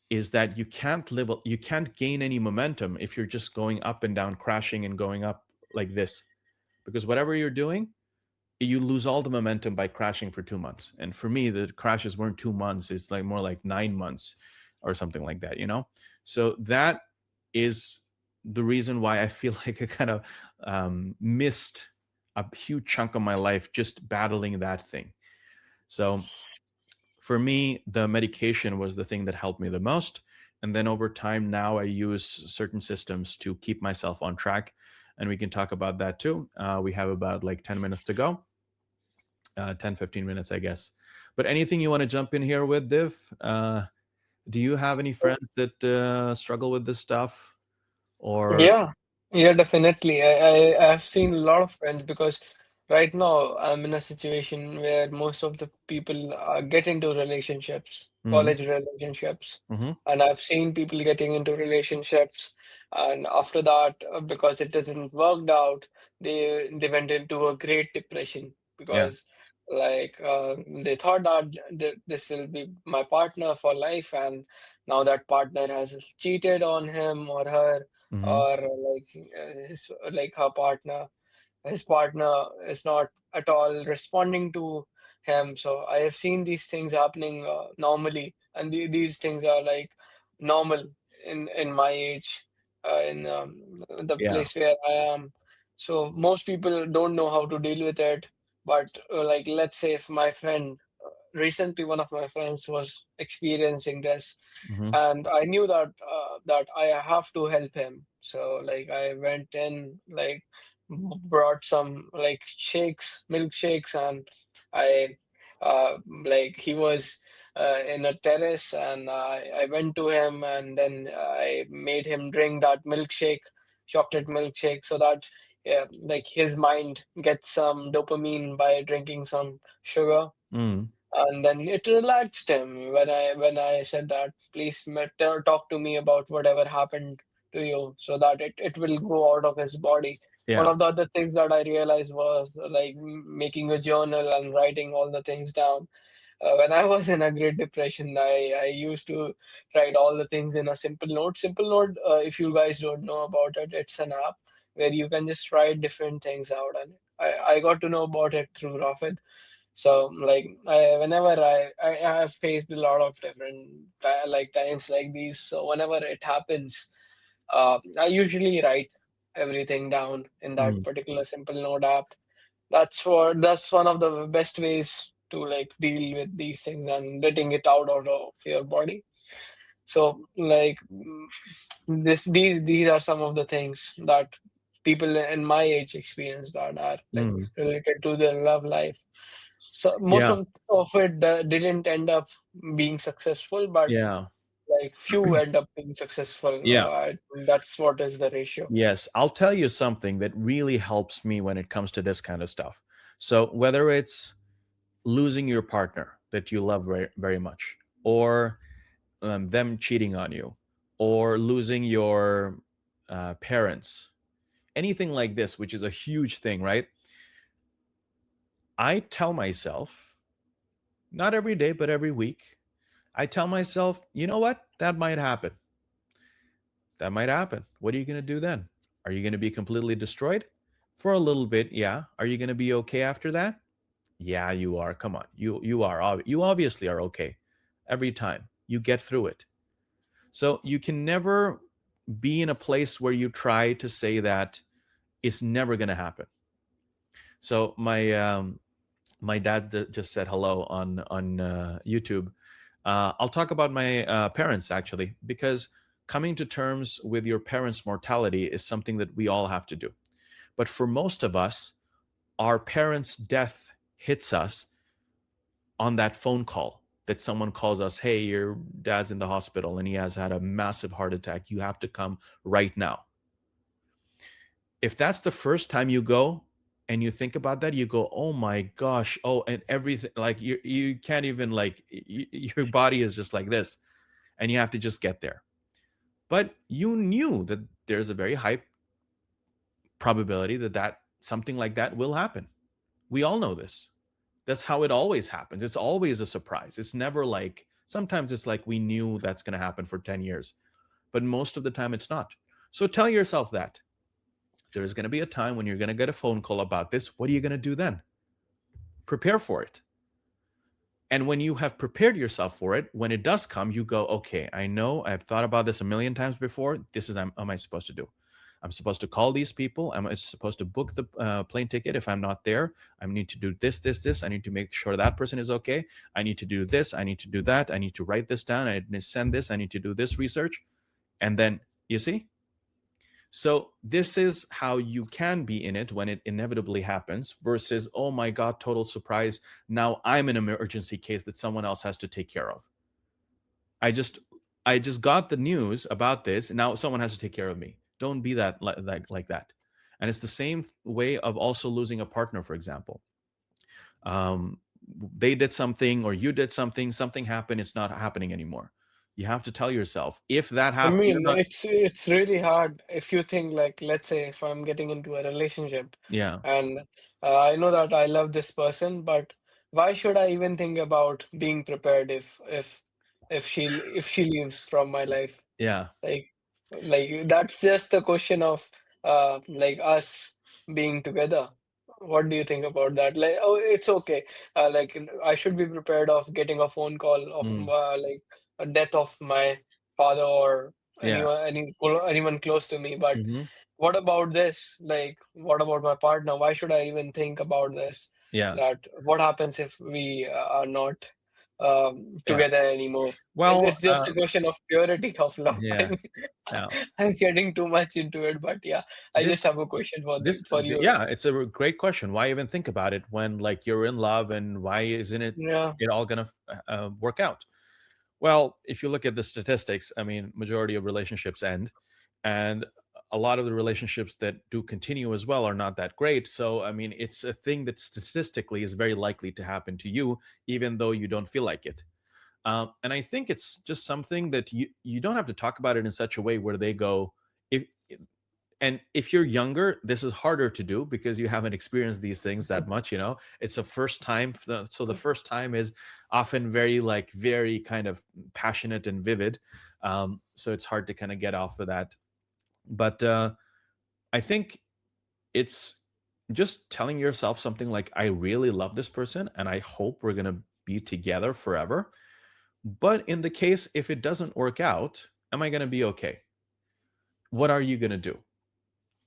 is that you can't gain any momentum if you're just going up and down, crashing and going up like this, because whatever you're doing, you lose all the momentum by crashing for 2 months. And for me, the crashes weren't 2 months; it's like more like 9 months or something like that. So that is the reason why I feel like I kind of missed a huge chunk of my life just battling that thing. So for me, the medication was the thing that helped me the most. And then over time, now I use certain systems to keep myself on track. And we can talk about that too. We have about like 10 minutes to go, 10, 15 minutes, I guess. But anything you want to jump in here with, Div? Do you have any friends that struggle with this stuff? Or, Yeah, yeah, definitely. I've seen a lot of friends because right now I'm in a situation where most of the people get into relationships, mm, college relationships, hmm, and I've seen people getting into relationships, and after that, because it doesn't worked out, they went into a great depression yeah, because they thought that this will be my partner for life, and now that partner has cheated on him or her, hmm, or like her partner, his partner is not at all responding to him. So I have seen these things happening normally, and these things are like normal in my age, in the yeah, place where I am. So most people don't know how to deal with it. But like, let's say if my friend, recently one of my friends was experiencing this, hmm, and I knew that I have to help him. So like I went in, like brought some like shakes, milkshakes, and I like he was in a terrace, and I went to him, and then I made him drink that milkshake, chocolate milkshake, so that yeah, like his mind gets some dopamine by drinking some sugar, mm, and then it relaxed him when I said that, please talk to me about whatever happened to you, so that it will go out of his body. One yeah, of the other things that I realized was like making a journal and writing all the things down. When I was in a great depression, I used to write all the things in a simple note. Simple note, if you guys don't know about it, it's an app where you can just write different things out, and I got to know about it through Rafid. So like whenever I have faced a lot of different like times like these. So whenever it happens, I usually write everything down in that mm, particular simple note app. That's one of the best ways to like deal with these things and letting it out of your body. So like these are some of the things that people in my age experience that are like mm, related to their love life. So most yeah, of it didn't end up being successful, but yeah, like few end up being successful. yeah. That's what is the ratio. Yes, I'll tell you something that really helps me when it comes to this kind of stuff. So, whether it's losing your partner that you love very, very much, or them cheating on you, or losing your parents, anything like this, which is a huge thing, right? I tell myself, not every day, but every week, I tell myself, you know what? That might happen. That might happen. What are you going to do then? Are you going to be completely destroyed? For a little bit, yeah. Are you going to be okay after that? Yeah, you are. Come on. You are. You obviously are okay. Every time you get through it. So you can never be in a place where you try to say that it's never going to happen. So my dad just said hello on YouTube. I'll talk about my parents actually, because coming to terms with your parents' mortality is something that we all have to do. But for most of us, our parents' death hits us on that phone call that someone calls us, hey, your dad's in the hospital and he has had a massive heart attack. You have to come right now. If that's the first time you go and you think about that, you go, oh my gosh, oh, and everything, like you can't even like your body is just like this, and you have to just get there. But you knew that there's a very high probability that something like that will happen. We all know this. That's how it always happens. It's always a surprise. It's never like, sometimes it's like we knew that's going to happen for 10 years, but most of the time it's not. So tell yourself that. There's going to be a time when you're going to get a phone call about this. What are you going to do then? Prepare for it. And when you have prepared yourself for it, when it does come, you go, okay, I know I've thought about this a million times before. This is, am I supposed to do? I'm supposed to call these people. I'm supposed to book the plane ticket. If I'm not there, I need to do this, this, this. I need to make sure that person is okay. I need to do this. I need to do that. I need to write this down. I need to send this. I need to do this research. And then, you see? So this is how you can be in it when it inevitably happens versus, oh my God, total surprise. Now I'm an emergency case that someone else has to take care of. I just got the news about this, and now someone has to take care of me. Don't be that like that. And it's the same way of also losing a partner, for example. Um, they did something or you did something, something happened, it's not happening anymore. You have to tell yourself, if that I happened, you're mean, not. it's really hard if you think like, let's say if I'm getting into a relationship Yeah, and I know that I love this person, but why should I even think about being prepared if she leaves from my life? yeah, Like, like that's just the question of like us being together. What do you think about that? Like, oh, it's okay. Like, I should be prepared of getting a phone call of mm, like a death of my father or yeah, anyone close to me. But hmm, what about this? Like, what about my partner? Why should I even think about this? yeah, That what happens if we are not yeah. together anymore? Well, It's just a question of purity of love. I yeah. mean, Now, I'm getting too much into it, but yeah, I this just have a question this for you. yeah, it's a great question. Why even think about it when like you're in love, and why isn't Yeah, it all gonna work out? Well, if you look at the statistics, I mean, majority of relationships end, and a lot of the relationships that do continue as well are not that great. So, I mean, it's a thing that statistically is very likely to happen to you, even though you don't feel like it. And I think it's just something that you don't have to talk about it in such a way where they go, if and if you're younger, this is harder to do because you haven't experienced these things that much. It's a first time, so the first time is often very like very kind of passionate and vivid. So it's hard to kind of get off of that. But I think it's just telling yourself something like, I really love this person and I hope we're going to be together forever. But in the case if it doesn't work out, am I going to be okay? What are you going to do?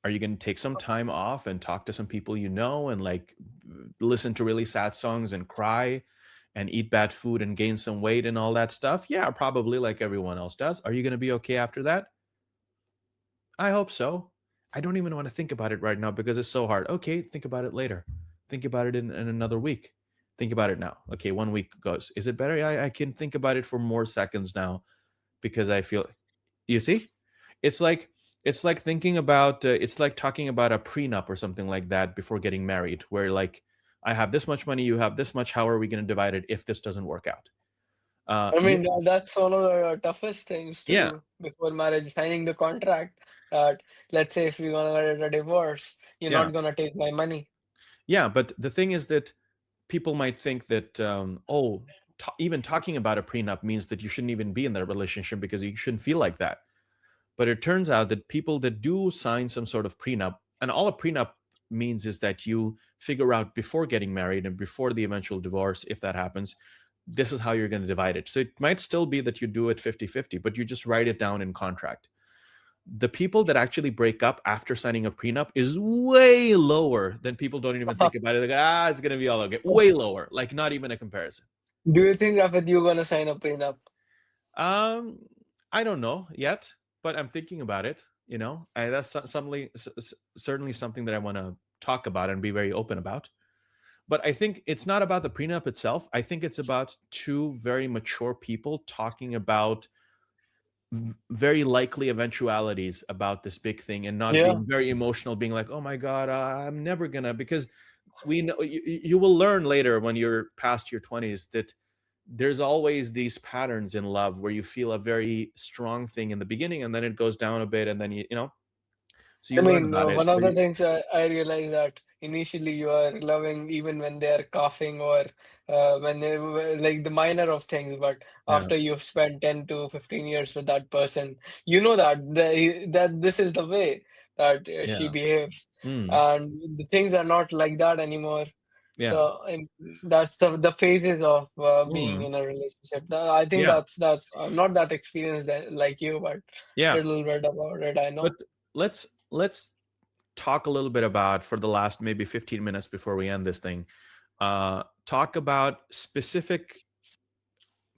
Are you going to take some time off and talk to some people and like listen to really sad songs and cry and eat bad food and gain some weight and all that stuff? Yeah, probably, like everyone else does. Are you going to be okay after that? I hope so. I don't even want to think about it right now because it's so hard. Okay, think about it later. Think about it in another week. Think about it now. Okay, 1 week goes. Is it better? I can think about it for more seconds now because I feel. You see, it's like thinking about. It's like talking about a prenup or something like that before getting married, where like I have this much money, you have this much. How are we going to divide it if this doesn't work out? I mean that's one of the toughest things to Yeah, do before marriage, signing the contract. That let's say if we're gonna get a divorce, you're yeah, not gonna take my money. yeah. But the thing is that people might think that even talking about a prenup means that you shouldn't even be in that relationship because you shouldn't feel like that. But it turns out that people that do sign some sort of prenup, and all a prenup means is that you figure out before getting married and before the eventual divorce, if that happens, this is how you're going to divide it. So it might still be that you do it 50-50, but you just write it down in contract. The people that actually break up after signing a prenup is way lower than people don't even think about it. They go, it's going to be all okay. Way lower, like not even a comparison. Do you think, Rafat, you're gonna sign a prenup? Um, I don't know yet, but I'm thinking about it. That's certainly something that I want to talk about and be very open about. But I think it's not about the prenup itself. I think it's about two very mature people talking about very likely eventualities about this big thing and not Yeah. being very emotional, being like, oh my God, I'm never gonna, because we know you will learn later when you're past your 20s that there's always these patterns in love where you feel a very strong thing in the beginning and then it goes down a bit and then so I you learn mean, about it. one So of the things I realized that initially you are loving even when they are coughing or when they like the minor of things, but yeah, after you've spent 10 to 15 years with that person, you know that that this is the way. that she Yeah. behaves, Mm. and the things are not like that anymore. Yeah. So that's the phases of being Mm. in a relationship. I think Yeah. that's I'm not that experienced like you, but Yeah. little bit about it I But know. let's talk a little bit about, for the last maybe 15 minutes before we end this thing, talk about specific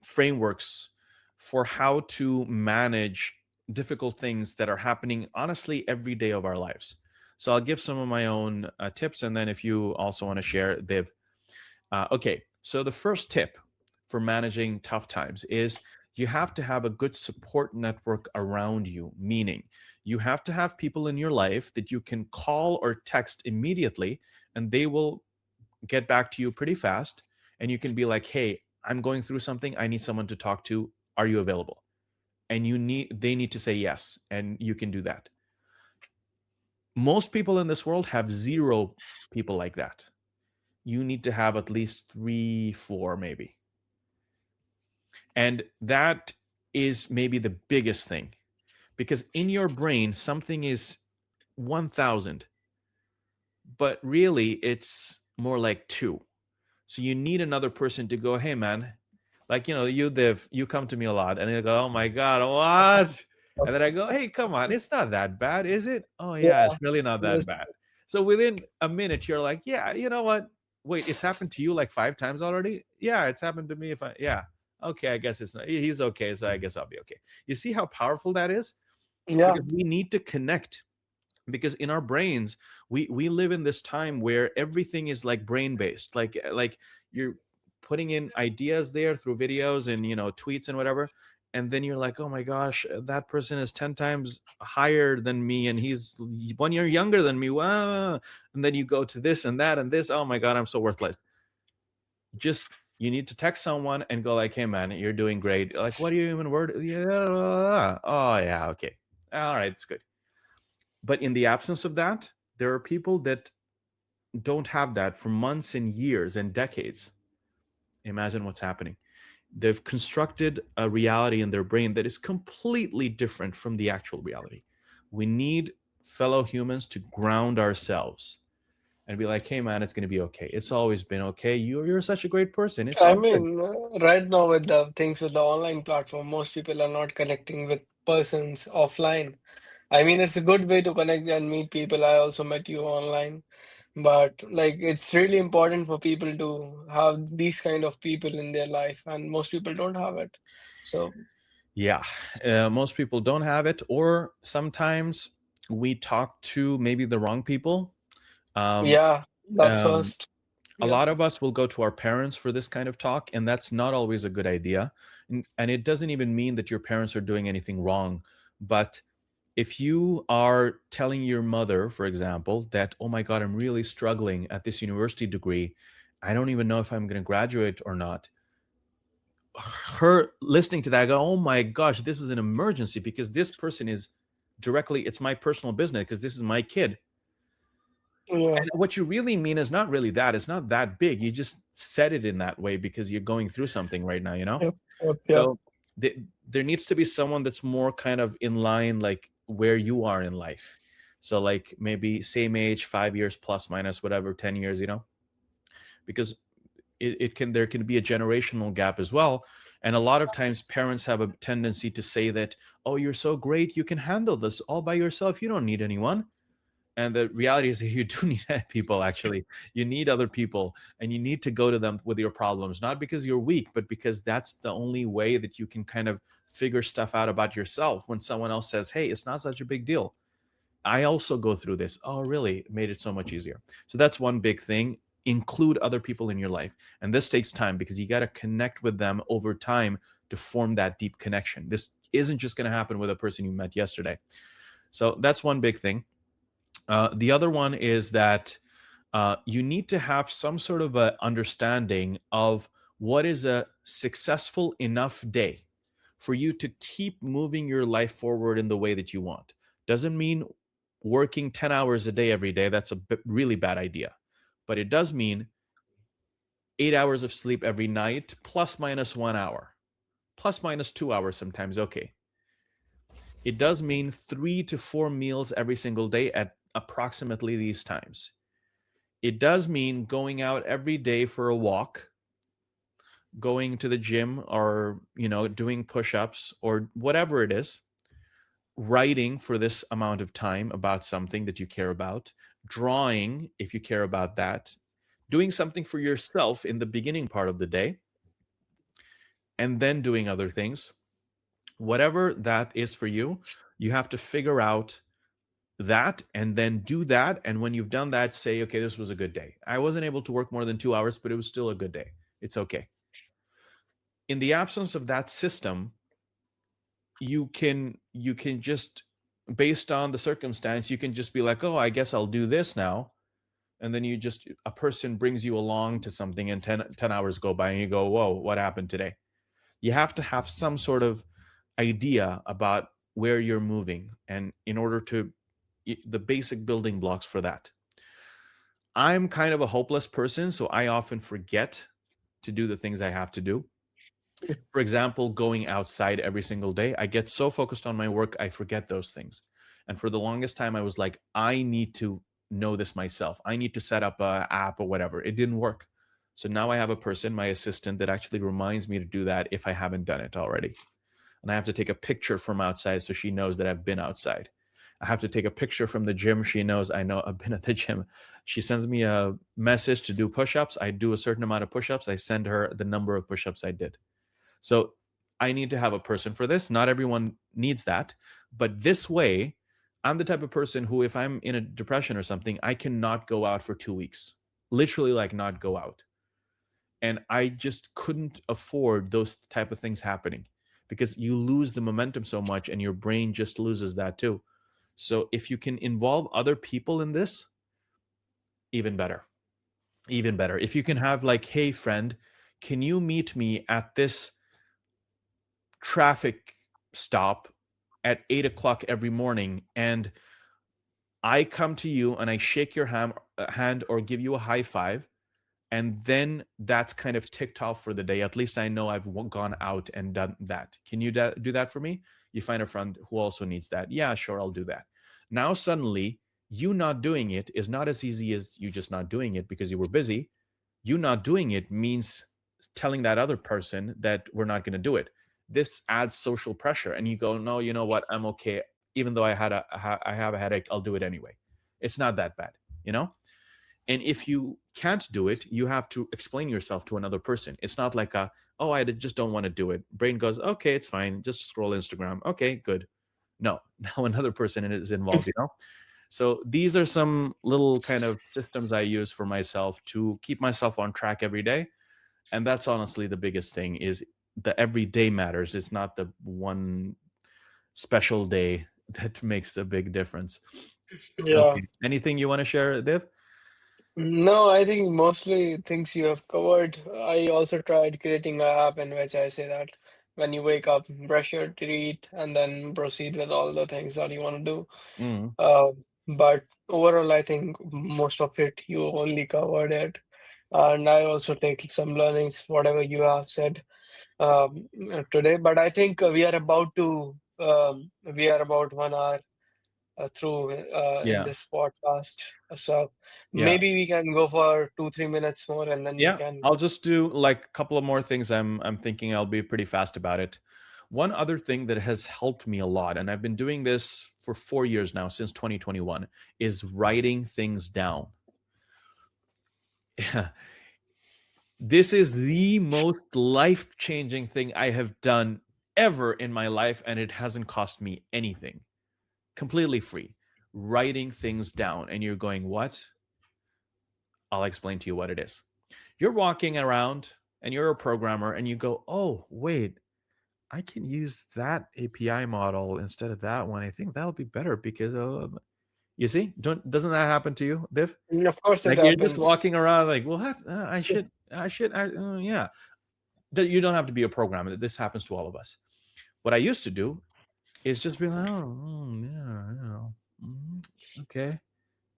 frameworks for how to manage difficult things that are happening honestly every day of our lives. So I'll give some of my own tips, and then if you also want to share, Div. Okay, so the first tip for managing tough times is you have to have a good support network around you, meaning you have to have people in your life that you can call or text immediately, and they will get back to you pretty fast. And you can be like, hey, I'm going through something. I need someone to talk to. Are you available? And they need to say yes, and you can do that. Most people in this world have zero people like that. You need to have at least three, four, maybe. And that is maybe the biggest thing, because in your brain, something is 1,000, but really it's more like two. So you need another person to go, hey, man, like, you come to me a lot, and they go, oh my God, what? And then I go, hey, come on, it's not that bad, is it? Oh, yeah, Yeah. it's really not that Yes. bad. So within a minute, you're like, yeah, you know what? Wait, it's happened to you like 5 times already? Yeah, it's happened to me. Yeah. Okay, I guess it's not, he's okay, so I guess I'll be okay. You see how powerful that is? Yeah. Because we need to connect, because in our brains, we live in this time where everything is like brain based, like you're putting in ideas there through videos and tweets and whatever, and then you're like, oh my gosh, that person is 10 times higher than me, and he's 1 year younger than me. Wow. And then you go to this and that and this. Oh my God, I'm so worthless. Just, you need to text someone and go like, hey man, you're doing great. Like, what do you even word? Yeah. Oh yeah, okay, all right, it's good. But in the absence of that, there are people that don't have that for months and years and decades. Imagine what's happening. They've constructed a reality in their brain that is completely different from the actual reality. We need fellow humans to ground ourselves and be like, hey, man, it's going to be okay. It's always been okay. You're such a great person. It's I all good. mean, right now with the things with the online platform, most people are not connecting with persons offline. I mean, it's a good way to connect and meet people. I also met you online, but like it's really important for people to have these kind of people in their life, and most people don't have it. So Yeah. Most people don't have it, or sometimes we talk to maybe the wrong people. Um, yeah, that's um, first. a Yeah, lot of us will go to our parents for this kind of talk, and that's not always a good idea. And it doesn't even mean that your parents are doing anything wrong. But if you are telling your mother, for example, that, oh my God, I'm really struggling at this university degree, I don't even know if I'm going to graduate or not. Her listening to that, go, oh my gosh, this is an emergency, because this person is directly, it's my personal business, because this is my kid. yeah, And what you really mean is not really that. It's not that big. You just said it in that way because you're going through something right now, you know? yep, yep, yep. So there needs to be someone that's more kind of in line, like where you are in life. So, like, maybe same age, 5 years plus minus, whatever, 10 years, because it can, there can be a generational gap as well. And a lot of times parents have a tendency to say that, oh, you're so great, you can handle this all by yourself, you don't need anyone. And the reality is that you do need people, actually. You need other people, and you need to go to them with your problems, not because you're weak, but because that's the only way that you can kind of figure stuff out about yourself. When someone else says, hey, it's not such a big deal, I also go through this. Oh, really? It made it so much easier. So that's one big thing. Include other people in your life. And this takes time, because you got to connect with them over time to form that deep connection. This isn't just going to happen with a person you met yesterday. So that's one big thing. The other one is that you need to have some sort of a understanding of what is a successful enough day for you to keep moving your life forward in the way that you want. Doesn't mean working 10 hours a day every day. That's a really bad idea. But it does mean 8 hours of sleep every night, plus minus 1 hour, plus minus 2 hours sometimes. Okay. It does mean 3 to 4 meals every single day at approximately these times. It does mean going out every day for a walk, going to the gym, or doing push-ups or whatever it is, writing for this amount of time about something that you care about, drawing if you care about that, doing something for yourself in the beginning part of the day, and then doing other things. Whatever that is for you, you have to figure out that and then do that. And when you've done that, say, okay, this was a good day. I wasn't able to work more than 2 hours, but it was still a good day. It's okay. In the absence of that system, you can just, based on the circumstance, you can just be like, oh, I guess I'll do this now. And then a person brings you along to something, and 10 hours go by and you go, whoa, what happened today? You have to have some sort of idea about where you're moving, and in order to the basic building blocks for that. I'm kind of a hopeless person, so I often forget to do the things I have to do. For example, going outside every single day, I get so focused on my work, I forget those things. And for the longest time, I was like, I need to know this myself. I need to set up a app or whatever. It didn't work. So now I have a person, my assistant, that actually reminds me to do that if I haven't done it already. And I have to take a picture from outside so she knows that I've been outside. I have to take a picture from the gym. She knows I know I've been at the gym. She sends me a message to do push-ups. I do a certain amount of push-ups. I send her the number of push-ups I did. So I need to have a person for this. Not everyone needs that. But this way, I'm the type of person who, if I'm in a depression or something, I cannot go out for 2 weeks. Literally, like, not go out. And I just couldn't afford those type of things happening, because you lose the momentum so much and your brain just loses that too. So if you can involve other people in this, even better. Even better. If you can have, like, hey, friend, can you meet me at this traffic stop at 8 o'clock every morning, and I come to you and I shake your hand or give you a high five, and then that's kind of ticked off for the day. At least I know I've gone out and done that. Can you do that for me? You find a friend who also needs that. Yeah, sure, I'll do that. Now suddenly, you not doing it is not as easy as you just not doing it because you were busy. You not doing it means telling that other person that we're not going to do it. This adds social pressure, and you go, no, you know what? I'm okay. Even though I have a headache, I'll do it anyway. It's not that bad, you know? And if you can't do it, you have to explain yourself to another person. It's not like oh, I just don't want to do it. Brain goes, okay, it's fine. Just scroll Instagram. Okay, good. No, now another person is involved, you know? So these are some little kind of systems I use for myself to keep myself on track every day. And that's honestly the biggest thing, is the everyday matters. It's not the one special day that makes a big difference. Yeah. Okay. Anything you want to share, Dev? No, I think mostly things you have covered. I also tried creating an app in which I say that when you wake up, brush your teeth, and then proceed with all the things that you want to do. Mm, Uh, but overall, I think most of it you only covered it. And I also take some learnings, whatever you have said today. But I think we are about 1 hour through in yeah. this podcast. So Yeah. maybe we can go for 2, 3 minutes more, and then we Yeah, can. I'll just do like a couple of more things. I'm thinking I'll be pretty fast about it. One other thing that has helped me a lot, and I've been doing this for 4 years now, since 2021, is writing things down. This is the most life-changing thing I have done ever in my life, and it hasn't cost me anything. Completely free. Writing things down. And you're going, what? I'll explain to you what it is. You're walking around and you're a programmer and you go, oh, wait, I can use that API model instead of that one. I think that'll be better because you see, doesn't that happen to you, Div? Of course, it Like, you're just happens. walking around like, what? Yeah. You don't have to be a programmer. This happens to all of us. What I used to do is just be like, oh, okay,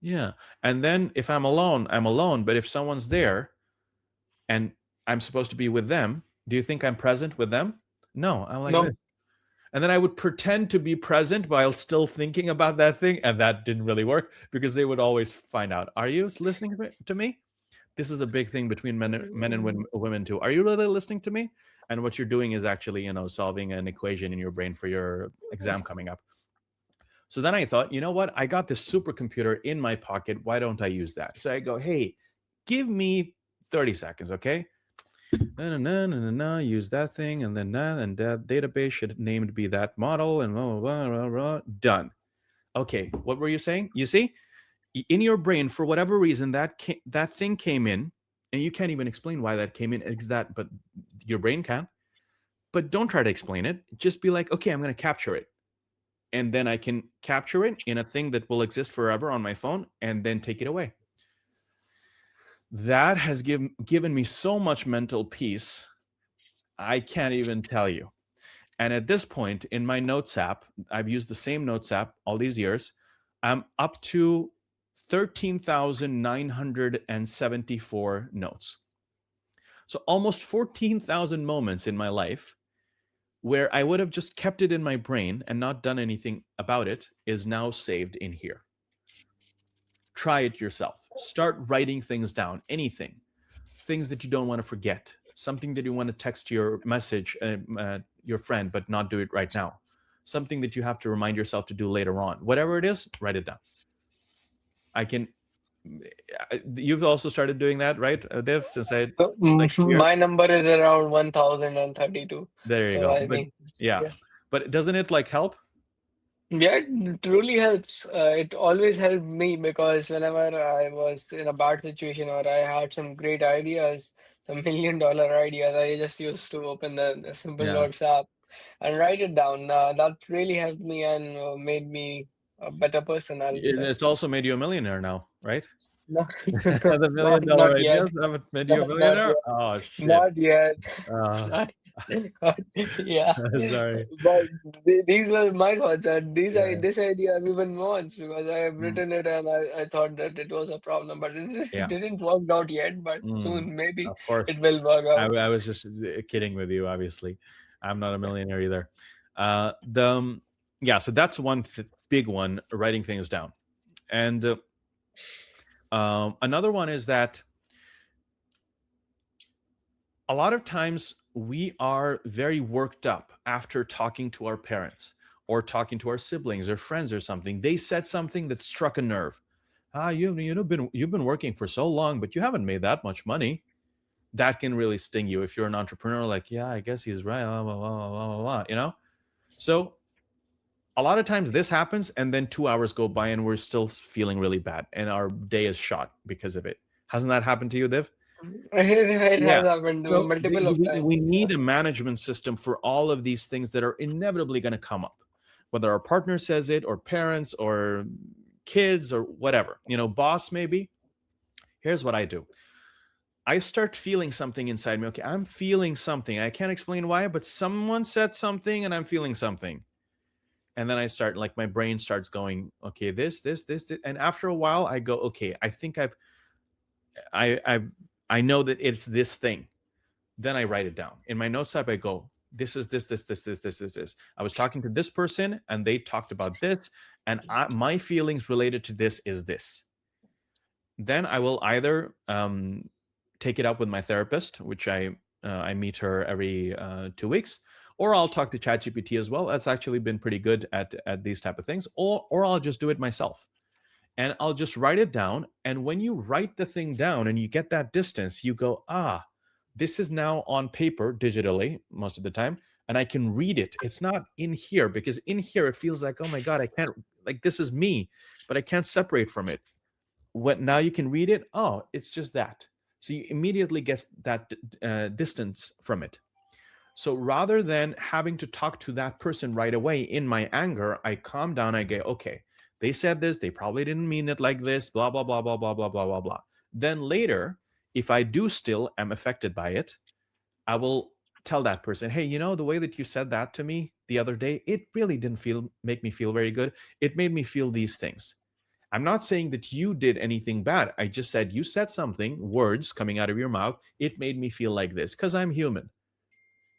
yeah. And then if I'm alone, I'm alone. But if someone's there and I'm supposed to be with them, do you think I'm present with them? No, I'm like No. this. And then I would pretend to be present while still thinking about that thing. And that didn't really work because they would always find out, are you listening to me? This is a big thing between men and women too. Are you really listening to me? And what you're doing is actually, solving an equation in your brain for your exam coming up. So then I thought, you know what? I got this supercomputer in my pocket. Why don't I use that? So I go, hey, give me 30 seconds, okay? Use that thing, and then that database should named be that model, and blah, blah, blah, blah, blah. Done. Okay, what were you saying? You see, in your brain, for whatever reason, that thing came in, and you can't even explain why that came in. It's that, but your brain can. But don't try to explain it. Just be like, okay, I'm going to capture it, and then I can capture it in a thing that will exist forever on my phone, and then take it away. That has given me so much mental peace, I can't even tell you. And at this point in my Notes app, I've used the same Notes app all these years. I'm up to 13,974 notes. So almost 14,000 moments in my life where I would have just kept it in my brain and not done anything about it is now saved in here. Try it yourself. Start writing things down, anything, things that you don't want to forget, something that you want to text your message, your friend, but not do it right now, something that you have to remind yourself to do later on. Whatever it is, write it down. You've also started doing that, right, Dev? Since So, my number is around 1032. There you So go. I But think, yeah, yeah. but doesn't it like help? Yeah, it truly helps. It always helped me because whenever I was in a bad situation or I had some great ideas, some $1 million ideas, I just used to open the simple Yeah. notes app and write it down. That really helped me and made me a better person, I'll say. It's also made you a millionaire now, right? No, The million not dollar not yet. ideas haven't made you a Not millionaire? yet. Oh shit. Not yet. Uh, Not, yeah. sorry. But these were my thoughts, and Yeah. this idea everyone wants because I have Mm, written it and I thought that it was a problem, but it yeah. didn't work out yet. But Mm, soon maybe of course. it will work I, out. I was just kidding with you. Obviously, I'm not a millionaire either. The Yeah. So that's one big one. Writing things down, and another one is that a lot of times we are very worked up after talking to our parents or talking to our siblings or friends or something. They said something that struck a nerve. You've been working for so long, but you haven't made that much money. That can really sting you if you're an entrepreneur. Like, yeah, I guess he's right. Blah, blah, blah, blah, blah, blah, So a lot of times this happens, and then 2 hours go by, and we're still feeling really bad, and our day is shot because of it. Hasn't that happened to you, Div? It Yeah. has happened So multiple of we times. Yeah. need a management system for all of these things that are inevitably going to come up, whether our partner says it, or parents, or kids, or whatever. Boss maybe. Here's what I do. I start feeling something inside me. Okay, I'm feeling something. I can't explain why, but someone said something, and I'm feeling something. And then I start, like, my brain starts going, okay, this, and after a while, I go, okay, I think I know that it's this thing. Then I write it down in my notes app. I go, this is this. I was talking to this person, and they talked about this, and my feelings related to this is this. Then I will either take it up with my therapist, which I meet her every 2 weeks, or I'll talk to ChatGPT as well. That's actually been pretty good at these type of things, or I'll just do it myself. And I'll just write it down. And when you write the thing down and you get that distance, you go, this is now on paper digitally most of the time, and I can read it. It's not in here, because in here it feels like, oh my God, I can't, like, this is me, but I can't separate from it. What now you can read it? Oh, it's just that. So you immediately get that distance from it. So rather than having to talk to that person right away in my anger, I calm down. I go, okay, they said this. They probably didn't mean it like this, blah, blah, blah, blah, blah, blah, blah, blah, blah. Then later, if I do still am affected by it, I will tell that person, hey, the way that you said that to me the other day, it really didn't make me feel very good. It made me feel these things. I'm not saying that you did anything bad. I just said you said something, words coming out of your mouth. It made me feel like this because I'm human.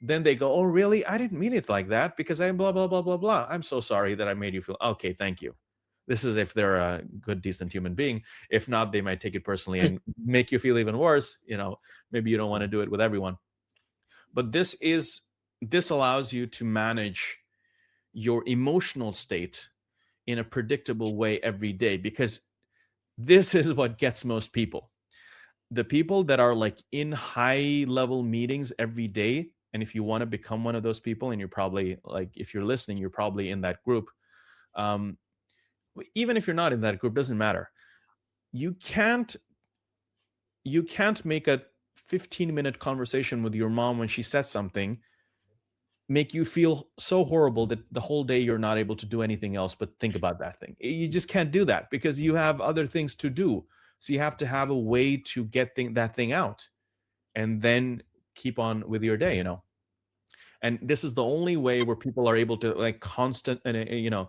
then they go, oh, really? I didn't mean it like that because I blah, blah, blah, blah, blah. I'm so sorry that I made you feel, okay, thank you. This is if they're a good, decent human being. If not, they might take it personally and make you feel even worse. Maybe you don't want to do it with everyone. But this allows you to manage your emotional state in a predictable way every day, because this is what gets most people. The people that are like in high level meetings every day, and if you want to become one of those people, and you're probably like, if you're listening, you're probably in that group. Even if you're not in that group, doesn't matter. You can't make a 15-minute conversation with your mom when she says something make you feel so horrible that the whole day you're not able to do anything else but think about that thing. You just can't do that because you have other things to do. So you have to have a way to get that thing out and then keep on with your day, And this is the only way where people are able to like constant and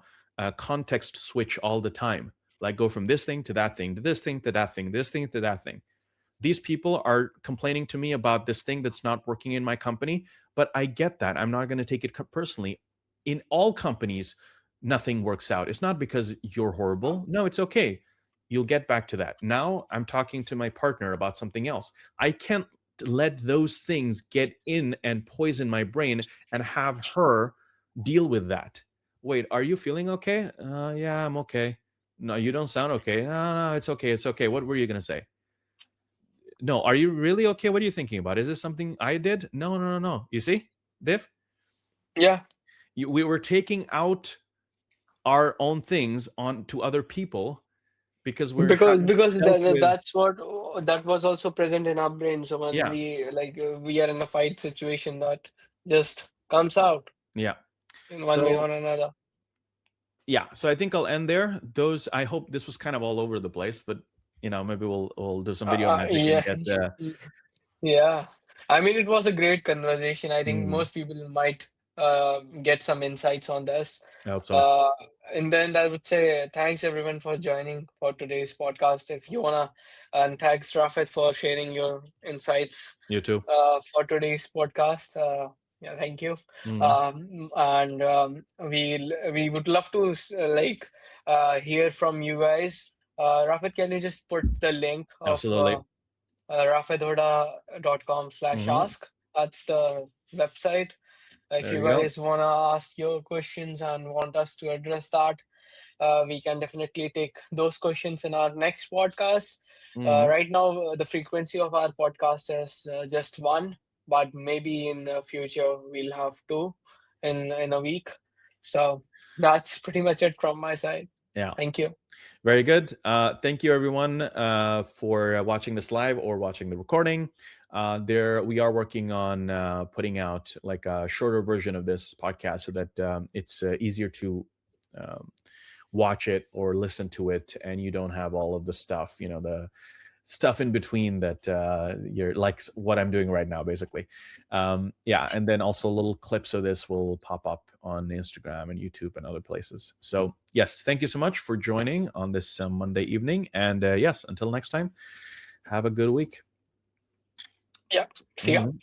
context switch all the time. Like go from this thing to that thing, to this thing to that thing, this thing to that thing. These people are complaining to me about this thing that's not working in my company, but I get that. I'm not going to take it personally. In all companies, nothing works out. It's not because you're horrible. No, it's okay. You'll get back to that. Now I'm talking to my partner about something else. I can't let those things get in and poison my brain and have her deal with that. Wait, are you feeling okay? Yeah, I'm okay. No, you don't sound okay. No, it's okay. It's okay. What were you going to say? No, are you really okay? What are you thinking about? Is this something I did? No, no, no, no. You see, Div? Yeah. We were taking out our own things on to other people because we're having Because dealt with. that was also present in our brain. So when Yeah, we are in a fight situation, that just comes out yeah. in one way So or another. yeah, so I think I'll end there. I hope this was kind of all over the place, but maybe we'll do some video magic and Yeah. get Yeah. I mean, it was a great conversation. I think mm, most people might get some insights on this. I hope so. Uh, and then I would say thanks everyone for joining for today's podcast. If you wanna, and thanks Rafet for sharing your insights You too. for today's podcast. Yeah, thank you. Mm, And we would love to hear from you guys. Rafet, can you just put the link of absolutely. Hmm. rafidhoda.com/ask. That's the website. If There you you go. guys want to ask your questions and want us to address that, we can definitely take those questions in our next podcast. Hmm. Right now, the frequency of our podcast is just one, but maybe in the future we'll have two in a week. So that's pretty much it from my side. Yeah. Thank you. Very good. Thank you, everyone, for watching this live or watching the recording. We are working on putting out like a shorter version of this podcast so that it's easier to um, watch it or listen to it, and you don't have all of the stuff, the stuff in between that you're like what I'm doing right now, basically. Yeah, and then also little clips of this will pop up on Instagram and YouTube and other places. So yes, thank you so much for joining on this Monday evening, and yes, until next time, have a good week. Yeah. See ya. Mhm.